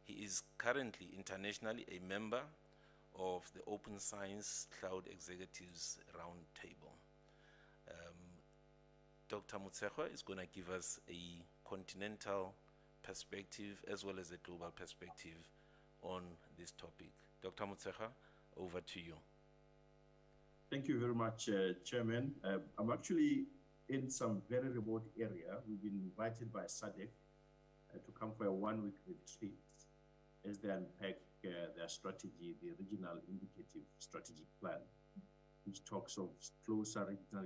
He is currently internationally a member of the Open Science Cloud Executives Roundtable. Dr. Mozera is going to give us a continental perspective as well as a global perspective on this topic. Dr. Mozera, over to you. Thank you very much, Chairman. I'm actually in some very remote area. We've been invited by SADC to come for a one-week retreat as they unpack their strategy, the regional indicative strategic plan, which talks of closer regional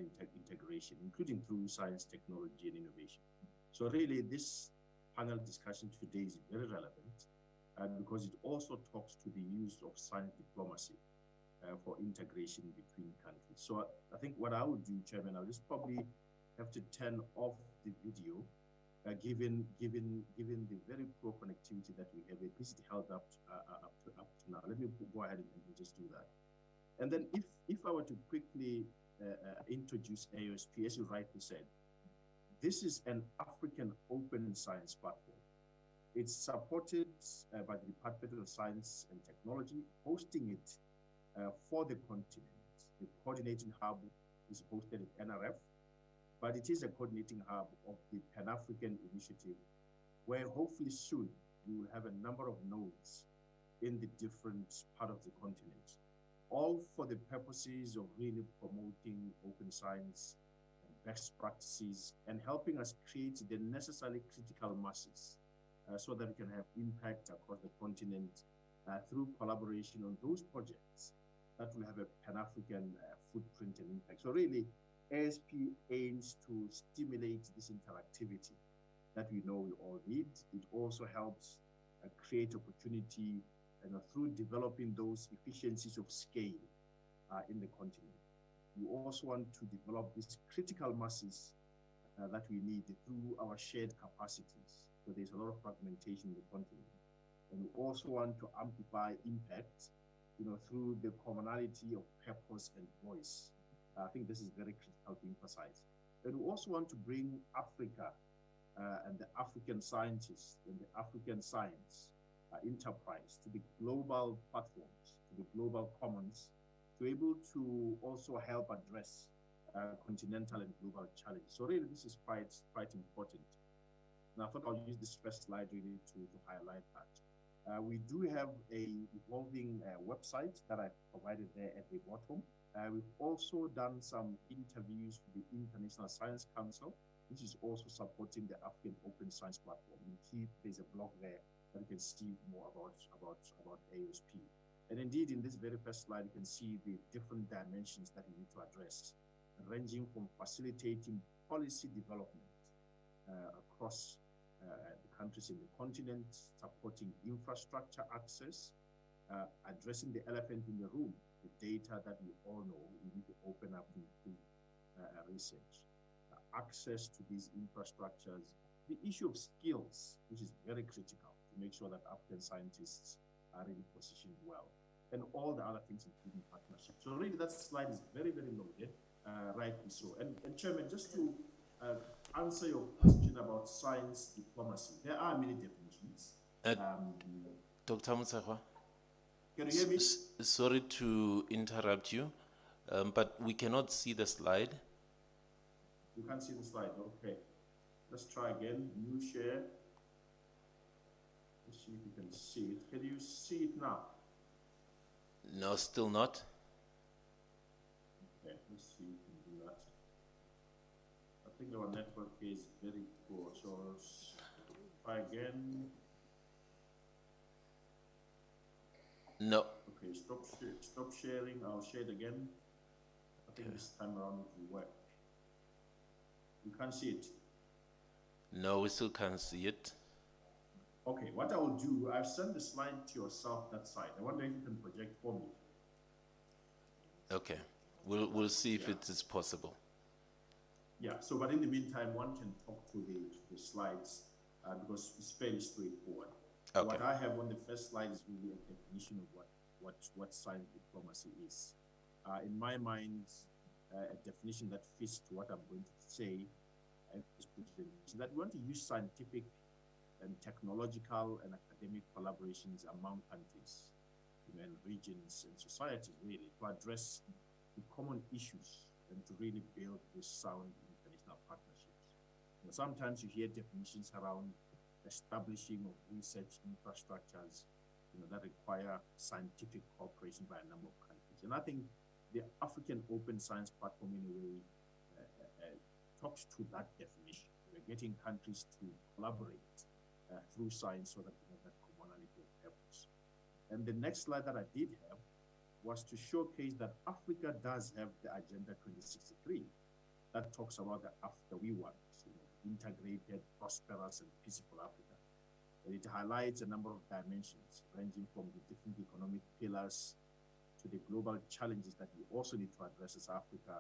integration, including through science, technology, and innovation. So really, this panel discussion today is very relevant because it also talks to the use of science diplomacy for integration between countries. So I think what I would do, Chairman, I'll just probably have to turn off the video, given the very poor connectivity that we have. At least it held up to now. Let me go ahead and just do that. And then if I were to quickly introduce AOSP, as you rightly said, this is an African open science platform. It's supported by the Department of Science and Technology, hosting it for the continent. The coordinating hub is hosted at NRF, but it is a coordinating hub of the Pan-African Initiative, where hopefully soon we will have a number of nodes in the different part of the continent, all for the purposes of really promoting open science and best practices and helping us create the necessary critical masses so that we can have impact across the continent through collaboration on those projects that will have a Pan-African footprint and impact. So really, ASP aims to stimulate this interactivity that we know we all need. It also helps create opportunity through developing those efficiencies of scale in the continent. We also want to develop these critical masses that we need through our shared capacities. So there's a lot of fragmentation in the continent. And we also want to amplify impact through the commonality of purpose and voice. I think this is very critical to emphasize. And we also want to bring Africa and the African scientists and the African science enterprise to the global platforms, to the global commons, to be able to also help address continental and global challenges. So really, this is quite important. And I thought I'll use this first slide really to highlight that. We do have a evolving website that I provided there at the bottom. We've also done some interviews with the International Science Council, which is also supporting the African Open Science Platform. There's a blog there that you can see more about AOSP. And indeed, in this very first slide, you can see the different dimensions that we need to address, ranging from facilitating policy development across the countries in the continent, supporting infrastructure access, addressing the elephant in the room, the data that we all know we need to open up into research, access to these infrastructures, the issue of skills, which is very critical to make sure that African scientists are really positioned well, and all the other things, including partnerships. So really that slide is very, very loaded, rightly so. And Chairman, just to answer your question about science diplomacy, there are many definitions. Dr. Mozera, Can you hear me? sorry to interrupt you, but we cannot see the slide. You can't see the slide, okay. Let's try again, new share. Let's see if you can see it. Can you see it now? No, still not. Okay, let's see if we can do that. I think our network is very poor, so let's try again. No. Okay, stop sharing. I'll share it again. I think this time around it will work. You can't see it. No, we still can't see it. Okay, what I will do, I've sent the slide to yourself that side. I wonder if you can project for me. Okay, we'll see if it is possible. Yeah, so but in the meantime, one can talk to the slides because it's fairly straightforward. Okay. What I have on the first slide is really a definition of what science diplomacy is. In my mind, a definition that fits to what I'm going to say is that we want to use scientific and technological and academic collaborations among countries, and regions and societies really to address the common issues and to really build this sound international partnerships. Sometimes you hear definitions around establishing of research infrastructures, that require scientific cooperation by a number of countries. And I think the African Open Science Platform, in a way, talks to that definition. We're getting countries to collaborate through science so that we have that commonality of purpose. And the next slide that I did have was to showcase that Africa does have the Agenda 2063 that talks about the Africa we want, integrated, prosperous, and peaceful Africa. And it highlights a number of dimensions, ranging from the different economic pillars to the global challenges that we also need to address as Africa,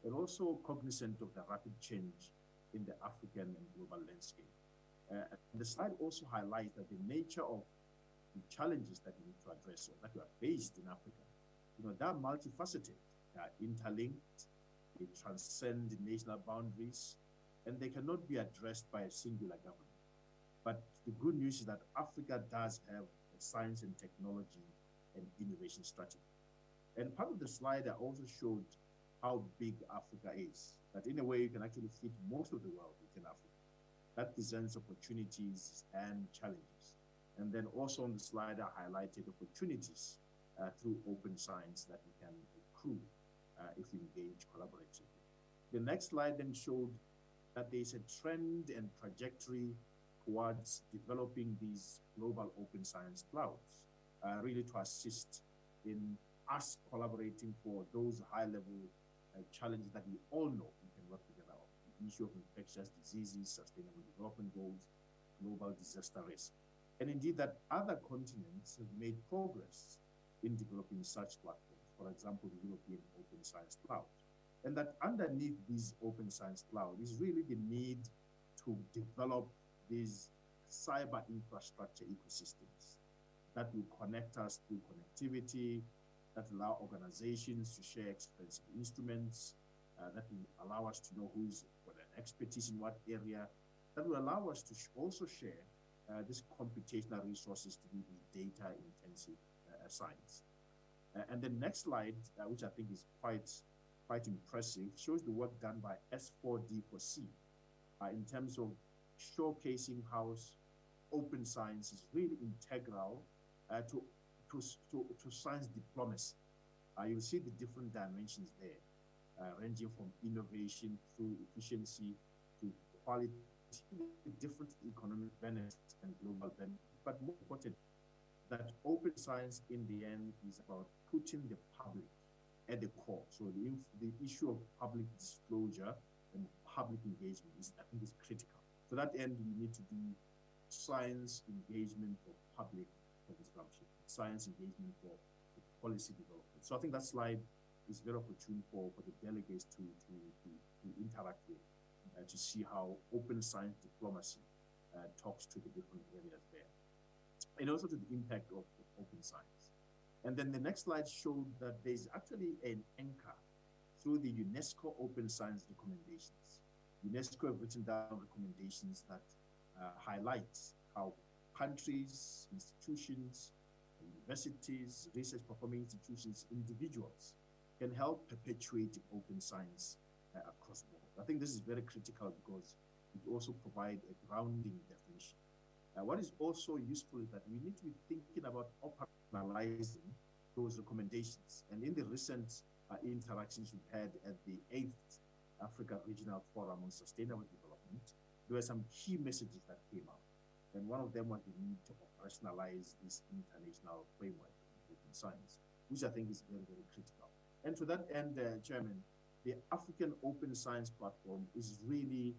and also cognizant of the rapid change in the African and global landscape. The slide also highlights that the nature of the challenges that we need to address or that we are faced in Africa, they're multifaceted, they are interlinked, they transcend national boundaries, and they cannot be addressed by a singular government. But the good news is that Africa does have a science and technology and innovation strategy. And part of the slide I also showed how big Africa is, that in a way you can actually fit most of the world within Africa. That presents opportunities and challenges. And then also on the slide I highlighted opportunities through open science that we can accrue if we engage collaboratively. The next slide then showed that there's a trend and trajectory towards developing these global open science clouds, really to assist in us collaborating for those high-level challenges that we all know we can work together on. The issue of infectious diseases, sustainable development goals, global disaster risk. And indeed that other continents have made progress in developing such platforms, for example, the European Open Science Cloud. And that underneath these open science cloud is really the need to develop these cyber infrastructure ecosystems that will connect us through connectivity, that allow organizations to share expensive instruments, that will allow us to know who's got an expertise in what area, that will allow us to also share these computational resources to do the data-intensive science. And the next slide, which I think is quite impressive, shows the work done by S4D4C in terms of showcasing how open science is really integral to science diplomacy. You'll see the different dimensions there, ranging from innovation through efficiency to quality, different economic benefits and global benefits. But more important, that open science in the end is about putting the public at the core. So the issue of public disclosure and public engagement I think is critical. To that end, we need to do science engagement for public consumption, science engagement for policy development. So I think that slide is very opportune for the delegates to interact with. to see how open science diplomacy talks to the different areas there, and also to the impact of open science. And then the next slide showed that there's actually an anchor through the UNESCO Open Science recommendations. UNESCO have written down recommendations that highlight how countries, institutions, universities, research performing institutions, individuals can help perpetuate open science across the board. I think this is very critical because it also provides a grounding definition. What is also useful is that we need to be thinking about operationalizing those recommendations. And in the recent interactions we've had at the 8th Africa Regional Forum on Sustainable Development, there were some key messages that came out. And one of them was the need to operationalize this international framework in open science, which I think is very, very critical. And to that end, Chairman, the African Open Science Platform is really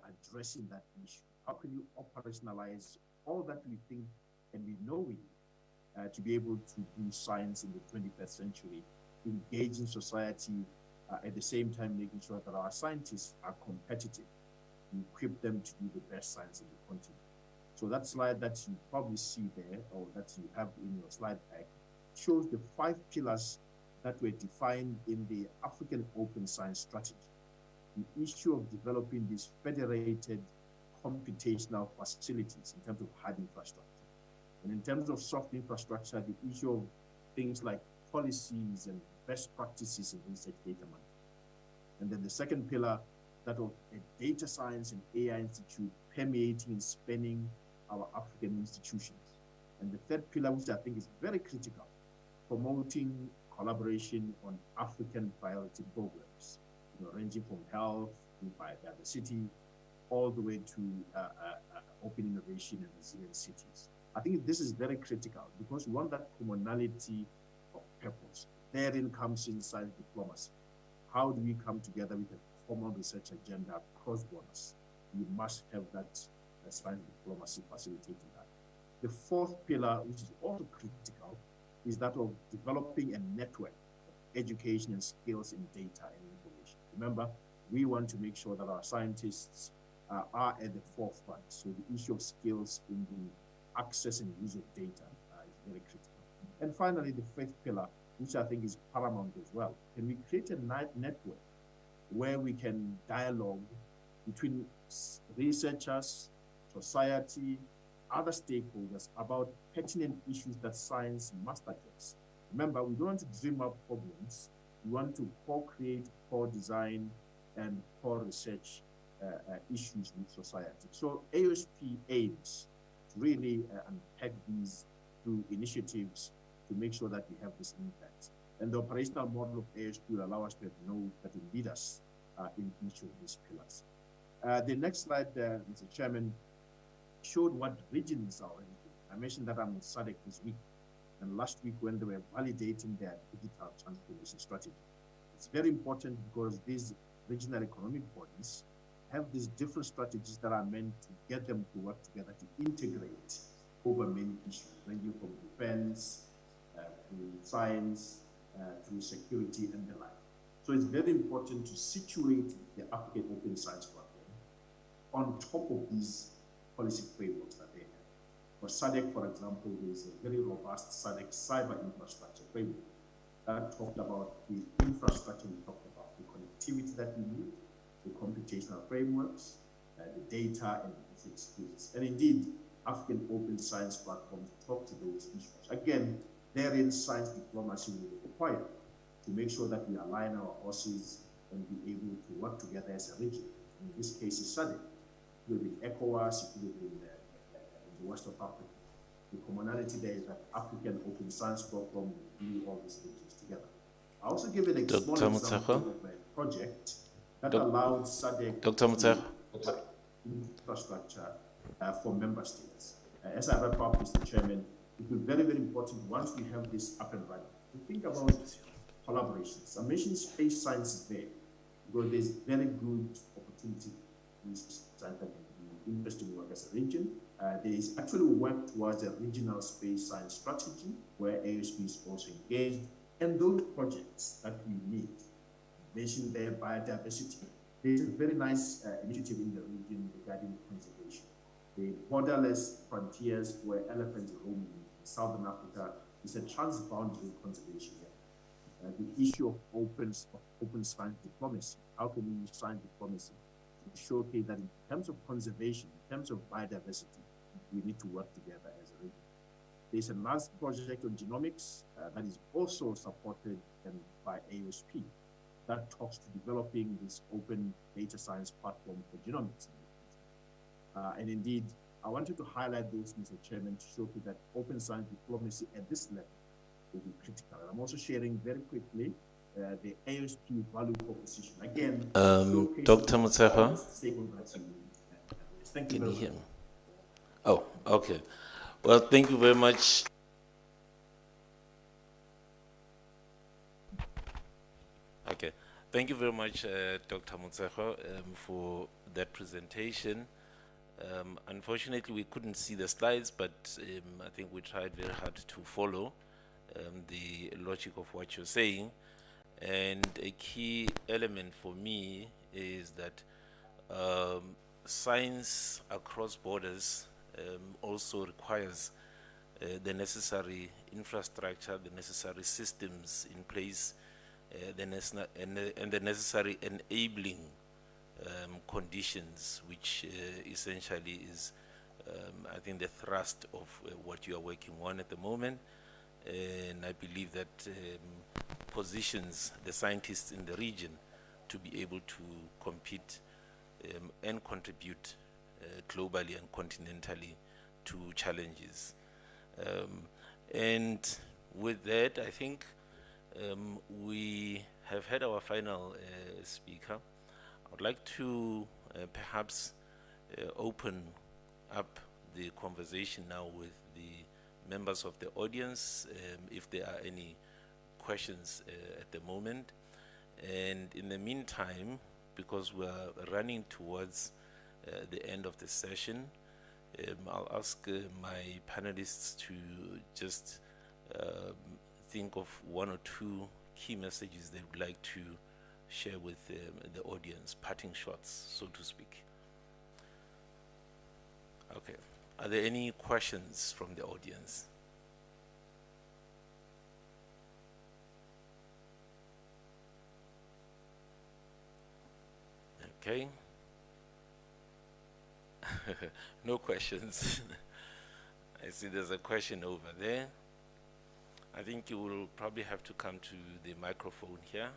addressing that issue. How can you operationalize all that we think and we know we need to be able to do science in the 21st century, engaging society, at the same time making sure that our scientists are competitive, and equip them to do the best science in the continent. So that slide that you probably see there, or that you have in your slide pack, shows the 5 pillars that were defined in the African Open Science Strategy. The issue of developing these federated computational facilities in terms of hard infrastructure. And in terms of soft infrastructure, the issue of things like policies and best practices in research data management. And then the second pillar, that of a data science and AI institute permeating and spanning our African institutions. And the third pillar, which I think is very critical, promoting collaboration on African priority programs, ranging from health to biodiversity, all the way to open innovation and resilient cities. I think this is very critical because we want that commonality of purpose. Therein comes in science diplomacy. How do we come together with a common research agenda across borders? We must have that science diplomacy facilitating that. The fourth pillar, which is also critical, is that of developing a network of education and skills in data and information. Remember, we want to make sure that our scientists are at the forefront. So the issue of skills in the access and use of data is very critical. And finally, the fifth pillar, which I think is paramount as well. Can we create a network where we can dialogue between researchers, society, other stakeholders about pertinent issues that science must address? Remember, we don't want to dream up problems. We want to co-create, co-design, and co-research issues with society. So AOSP aims to really unpack these through initiatives to make sure that we have this impact. And the operational model of AOSP will allow us to know that will lead us in each of these pillars. The next slide, Mr. Chairman, showed what regions are already doing. I mentioned that I'm in SADC this week, and last week when they were validating their digital transformation strategy. It's very important because these regional economic bodies have these different strategies that are meant to get them to work together to integrate over many issues, ranging from defense, to science, to security and the like. So it's very important to situate the African Open Science Platform on top of these policy frameworks that they have. For SADC, for example, there is a very robust SADC cyber infrastructure framework that talked about the infrastructure we talked about, the connectivity that we need, the computational frameworks, the data and the skills. And indeed, African Open Science Platforms talk to those issues. Again, therein science diplomacy will be required to make sure that we align our forces and be able to work together as a region. In this case, it's SADC. It will be ECOWAS, it will be in the West of Africa. The commonality there is that African Open Science Platform will bring all these regions together. I also give an example of a project that allowed SADC infrastructure for member states. As I wrap up, Mr. Chairman, it will be very, very important once we have this up and running to think about collaborations. I mentioned space science there because there's very good opportunity in science that can be interesting work as a region. There is actually work towards a regional space science strategy where AOSP is also engaged, and those projects that we need, mentioned there biodiversity, there's a very nice initiative in the region regarding conservation. The borderless frontiers where elephants roam in Southern Africa is a transboundary conservation area. The issue of open science diplomacy. How can we use science diplomacy to showcase that in terms of conservation, in terms of biodiversity, we need to work together as a region. There's a nice project on genomics that is also supported by AOSP that talks to developing this open data science platform for genomics. And indeed, I wanted to highlight this, Mr. Chairman, to showcase that open science diplomacy at this level will be critical. And I'm also sharing very quickly the AOSP value proposition. Again, Dr. Mozera, thank you. can you hear me? Oh, okay. Well, thank you very much. Okay, thank you very much, Dr. Mozera, for that presentation. Unfortunately, we couldn't see the slides, but I think we tried very hard to follow the logic of what you're saying. And a key element for me is that science across borders also requires the necessary infrastructure, the necessary systems in place, and the necessary enabling conditions, which essentially is, I think, the thrust of what you are working on at the moment. And I believe that positions the scientists in the region to be able to compete and contribute globally and continentally to challenges. And with that, I think we have had our final speaker. I would like to perhaps open up the conversation now with the members of the audience, if there are any questions at the moment. And in the meantime, because we are running towards the end of the session, I'll ask my panelists to just think of one or two key messages they would like to share with the audience, parting shots, so to speak. Okay, are there any questions from the audience? Okay. No questions. I see there's a question over there. I think you will probably have to come to the microphone here.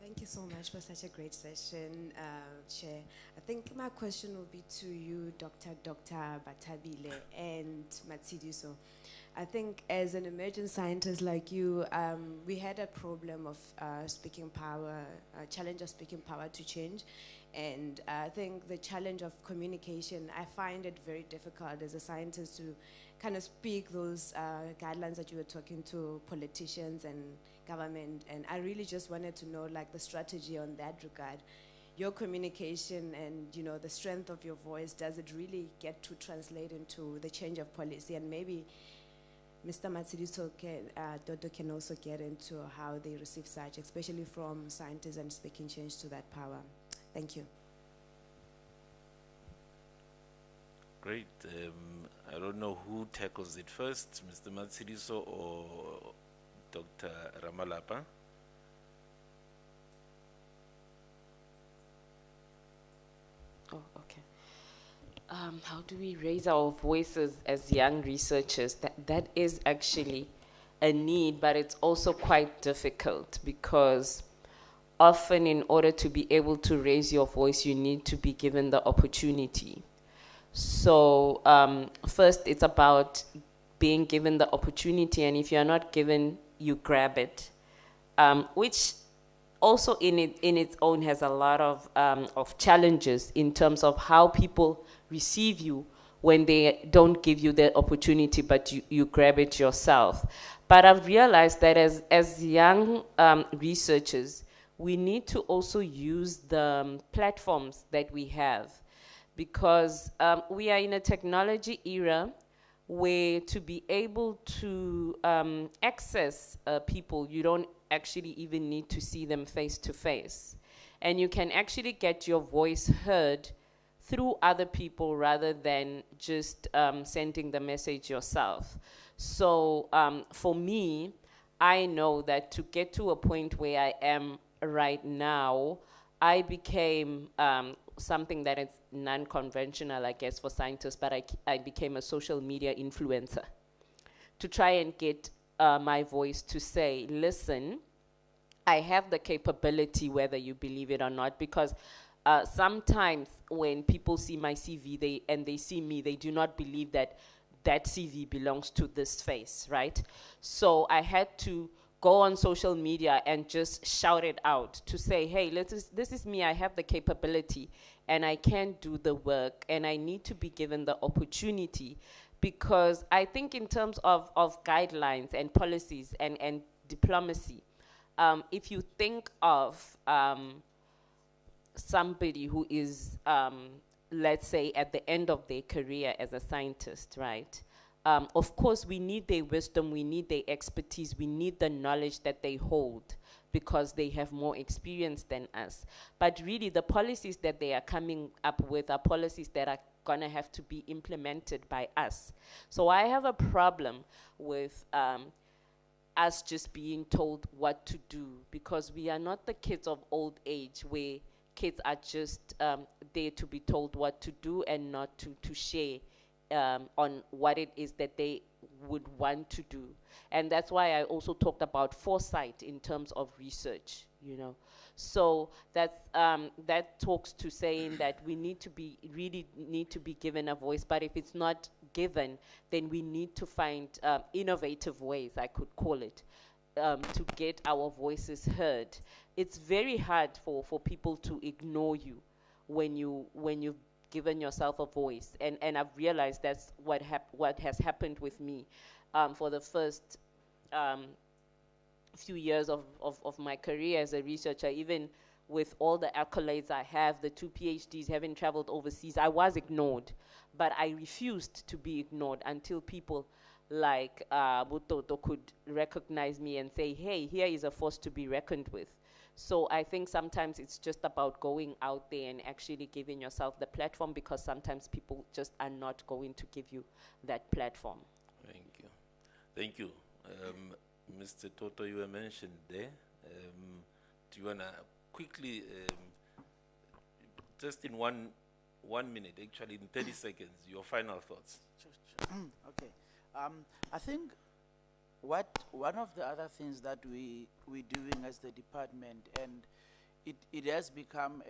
Thank you so much for such a great session, Chair. I think my question will be to you, Dr. Bataville and Matsiriso. I think as an emerging scientist like you, we had a problem of speaking power, challenge of speaking power to change. And I think the challenge of communication, I find it very difficult as a scientist to kind of speak those guidelines that you were talking to politicians and government. And I really just wanted to know, like, the strategy on that regard. Your communication and, you know, the strength of your voice, does it really get to translate into the change of policy? And maybe Mr. Matsiriso Toto can also get into how they receive such, especially from scientists and speaking change to that power. Thank you. Great. I don't know who tackles it first, Mr. Matsiriso or Dr. Ramalapa. Oh, okay. How do we raise our voices as young researchers? That is actually a need, but it's also quite difficult because often in order to be able to raise your voice, you need to be given the opportunity. So first, it's about being given the opportunity, and if you're not given, you grab it, which also in its own has a lot of challenges in terms of how people receive you when they don't give you the opportunity, but you grab it yourself. But I've realized that as young researchers, we need to also use the platforms that we have, because we are in a technology era where to be able to access people, you don't actually even need to see them face to face. And you can actually get your voice heard through other people rather than just sending the message yourself. So for me, I know that to get to a point where I am right now, I became something that is non-conventional, I guess, for scientists, but I became a social media influencer to try and get my voice to say, listen, I have the capability, whether you believe it or not, because sometimes when people see my CV and they see me, they do not believe that that CV belongs to this face, right? So I had to go on social media and just shout it out to say, hey, this is me, I have the capability, and I can do the work, and I need to be given the opportunity, because I think in terms of guidelines and policies and diplomacy, if you think of somebody who is, let's say, at the end of their career as a scientist, right? Of course, we need their wisdom, we need their expertise, we need the knowledge that they hold because they have more experience than us. But really, the policies that they are coming up with are policies that are gonna have to be implemented by us. So I have a problem with us just being told what to do, because we are not the kids of old age where kids are just there to be told what to do and not to share on what it is that they would want to do. And that's why I also talked about foresight in terms of research, you know. So that's, that talks to saying that we really need to be given a voice, but if it's not given, then we need to find innovative ways, I could call it, to get our voices heard. It's very hard for people to ignore you when you've given yourself a voice, and I've realized that's what has happened with me for the first few years of my career as a researcher. Even with all the accolades I have, the 2 PhDs, having traveled overseas, I was ignored, but I refused to be ignored until people like Toto could recognize me and say, hey, here is a force to be reckoned with. So I think sometimes it's just about going out there and actually giving yourself the platform, because sometimes people just are not going to give you that platform. Thank you. Thank you. Mr. Toto, you were mentioned there. Do you want to quickly, just in one minute, actually in 30 seconds, your final thoughts? Sure. Okay. I think one of the other things that we're doing as the department, and it has become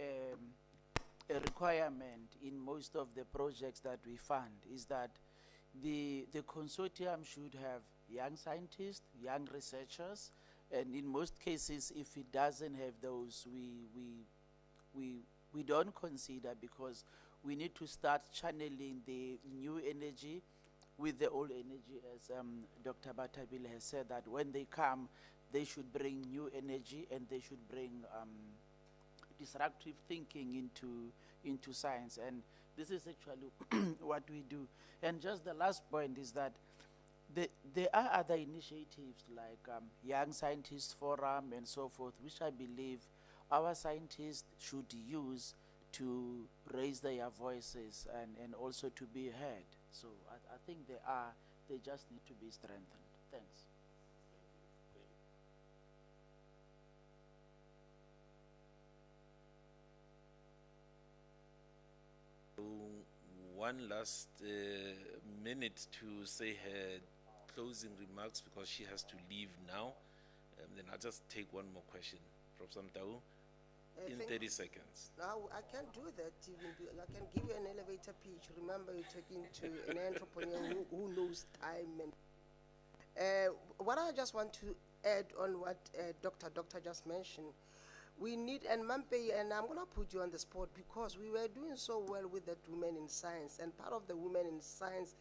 a requirement in most of the projects that we fund, is that the consortium should have young scientists, young researchers, and in most cases, if it doesn't have those, we don't consider, because we need to start channeling the new energy with the old energy, as Dr. Bataville has said, that when they come, they should bring new energy, and they should bring disruptive thinking into science. And this is actually what we do. And just the last point is that there are other initiatives like Young Scientists Forum and so forth, which I believe our scientists should use to raise their voices and also to be heard. So I think they just need to be strengthened. Thanks. One last minute to say her closing remarks, because she has to leave now. Then I'll just take one more question. Professor Mtau, in 30 seconds. Now, I can't do that. I can give you an elevator pitch. Remember, you're talking to an entrepreneur who knows time. And what I just want to add on what Doctor just mentioned, we need, and Mampe, and I'm going to put you on the spot, because we were doing so well with that Women in Science, and part of the Women in Science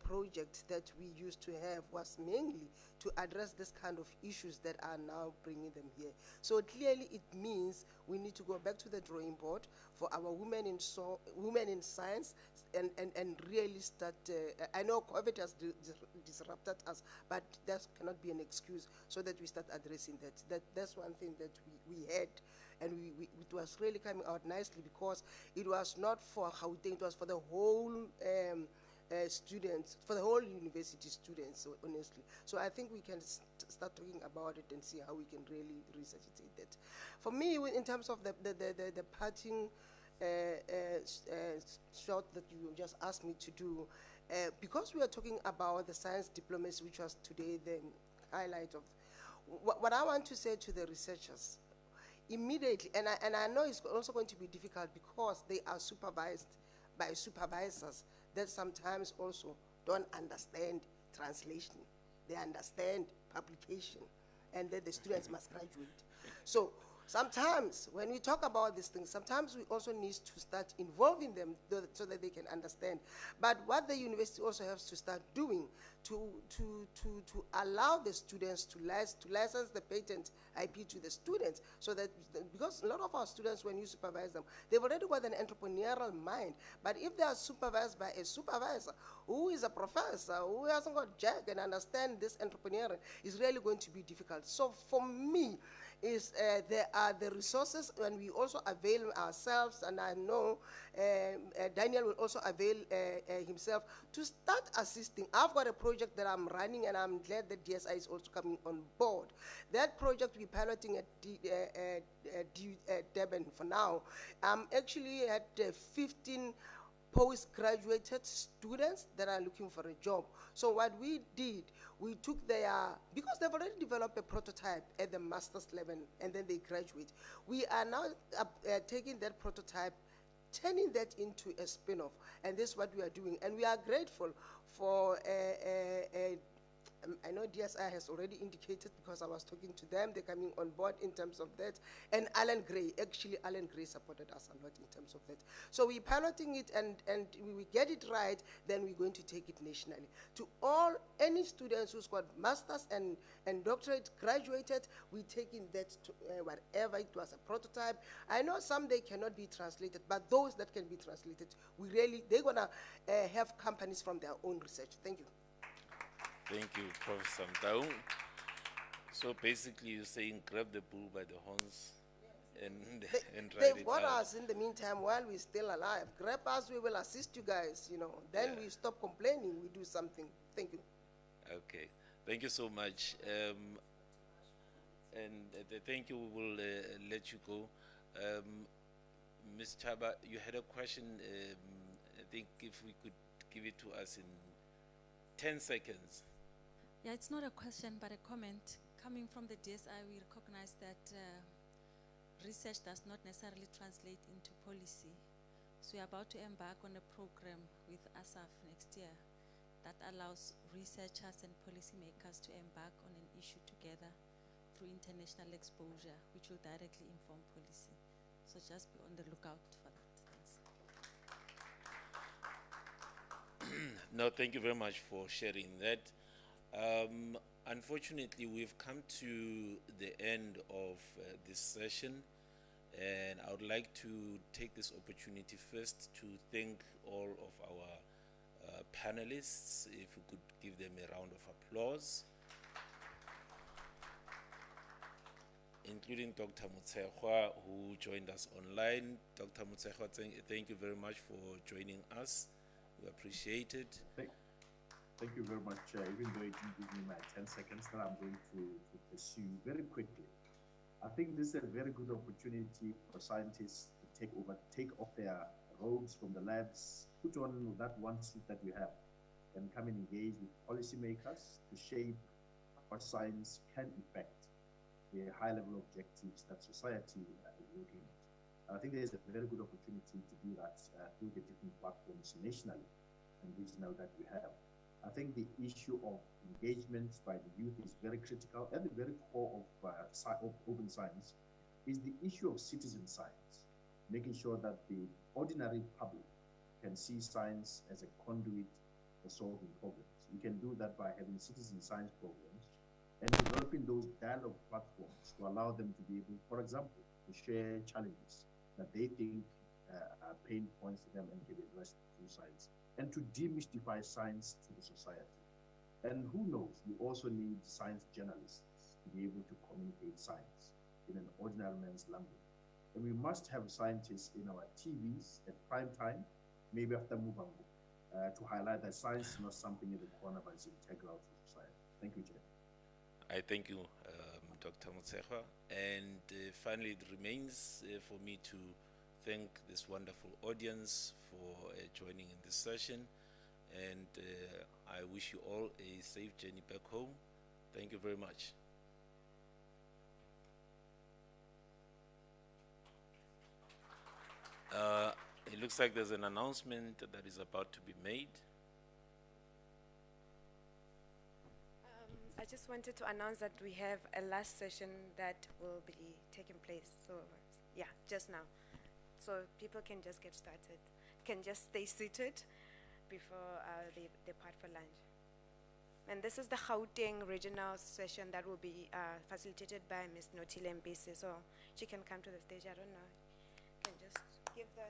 project that we used to have was mainly to address this kind of issues that are now bringing them here. So clearly it means we need to go back to the drawing board for our women in science and really start, I know COVID has disrupted us, but that cannot be an excuse, so that we start addressing that. That's one thing that we had, and it was really coming out nicely, because it was not for Gauteng, it was for the whole students, for the whole university students, so honestly. So I think we can start talking about it and see how we can really resuscitate that. For me, in terms of the parting shot that you just asked me to do, because we are talking about the science diplomacy, which was today the highlight of what I want to say to the researchers immediately, and I know it's also going to be difficult because they are supervised by supervisors that sometimes also don't understand translation. They understand publication, and that the students must graduate. So sometimes when we talk about these things, sometimes we also need to start involving them so that they can understand. But what the university also has to start doing to allow the students to license the patent IP to the students, so that, because a lot of our students, when you supervise them, they've already got an entrepreneurial mind. But if they are supervised by a supervisor who is a professor, who hasn't got jack and understand this entrepreneurial, is really going to be difficult. So for me, is there are the resources, and we also avail ourselves, and I know Daniel will also avail himself to start assisting. I've got a project that I'm running, and I'm glad that DSI is also coming on board. That project we're piloting at Durban for now. Actually at 15 postgraduated students that are looking for a job. So what we did, we took their, because they've already developed a prototype at the master's level and then they graduate. We are now taking that prototype, turning that into a spin-off, and this is what we are doing. And we are grateful for I know DSI has already indicated, because I was talking to them, they're coming on board in terms of that. And Alan Gray, actually Alan Gray supported us a lot in terms of that. So we're piloting it, and we get it right, then we're going to take it nationally. To any students who's got masters and doctorate graduated, we're taking that to whatever it was, a prototype. I know some they cannot be translated, but those that can be translated, they're gonna have companies from their own research. Thank you. Thank you, Professor Mtau. So basically you're saying grab the bull by the horns and ride They've it got out. us in the meantime while we're still alive. Grab us, we will assist you guys, Then we stop complaining, we do something. Thank you. Okay, thank you so much. Thank you, we will let you go. Ms. Chaba, you had a question. I think if we could give it to us in 10 seconds. Yeah, it's not a question, but a comment. Coming from the DSI, we recognize that research does not necessarily translate into policy. So we're about to embark on a program with ASAF next year that allows researchers and policymakers to embark on an issue together through international exposure, which will directly inform policy. So just be on the lookout for that. Thanks. No, thank you very much for sharing that. Unfortunately, we've come to the end of this session, and I would like to take this opportunity first to thank all of our panelists. If we could give them a round of applause, including Dr. Mozera, who joined us online. Dr. Mozera, thank you very much for joining us. We appreciate it. Thank you very much. Even though it didn't give me my 10 seconds that I'm going to pursue very quickly. I think this is a very good opportunity for scientists to take off their robes from the labs, put on that one suit that you have, and come and engage with policymakers to shape what science can affect the high-level objectives that society is looking at. I think there is a very good opportunity to do that through the different platforms nationally and regional that we have. I think the issue of engagement by the youth is very critical. At the very core of open science is the issue of citizen science, making sure that the ordinary public can see science as a conduit solving problems. We can do that by having citizen science programs and developing those dialogue platforms to allow them to be able, for example, to share challenges that they think are pain points to them and get addressed through science, and to demystify science to the society. And who knows, we also need science journalists to be able to communicate science in an ordinary man's language. And we must have scientists in our TVs at prime time, maybe after Mubango, to highlight that science is not something in the corner, but it's integral to society. Thank you, Chair. I thank you, Dr. Mozera. And finally, it remains for me to thank this wonderful audience for joining in this session. And I wish you all a safe journey back home. Thank you very much. It looks like there's an announcement that is about to be made. I just wanted to announce that we have a last session that will be taking place. So, yeah, just now. So people can just get started, can just stay seated before they depart for lunch. And this is the Gauteng regional session that will be facilitated by Ms. Notile Mbisi. So she can come to the stage. I don't know. Can just give the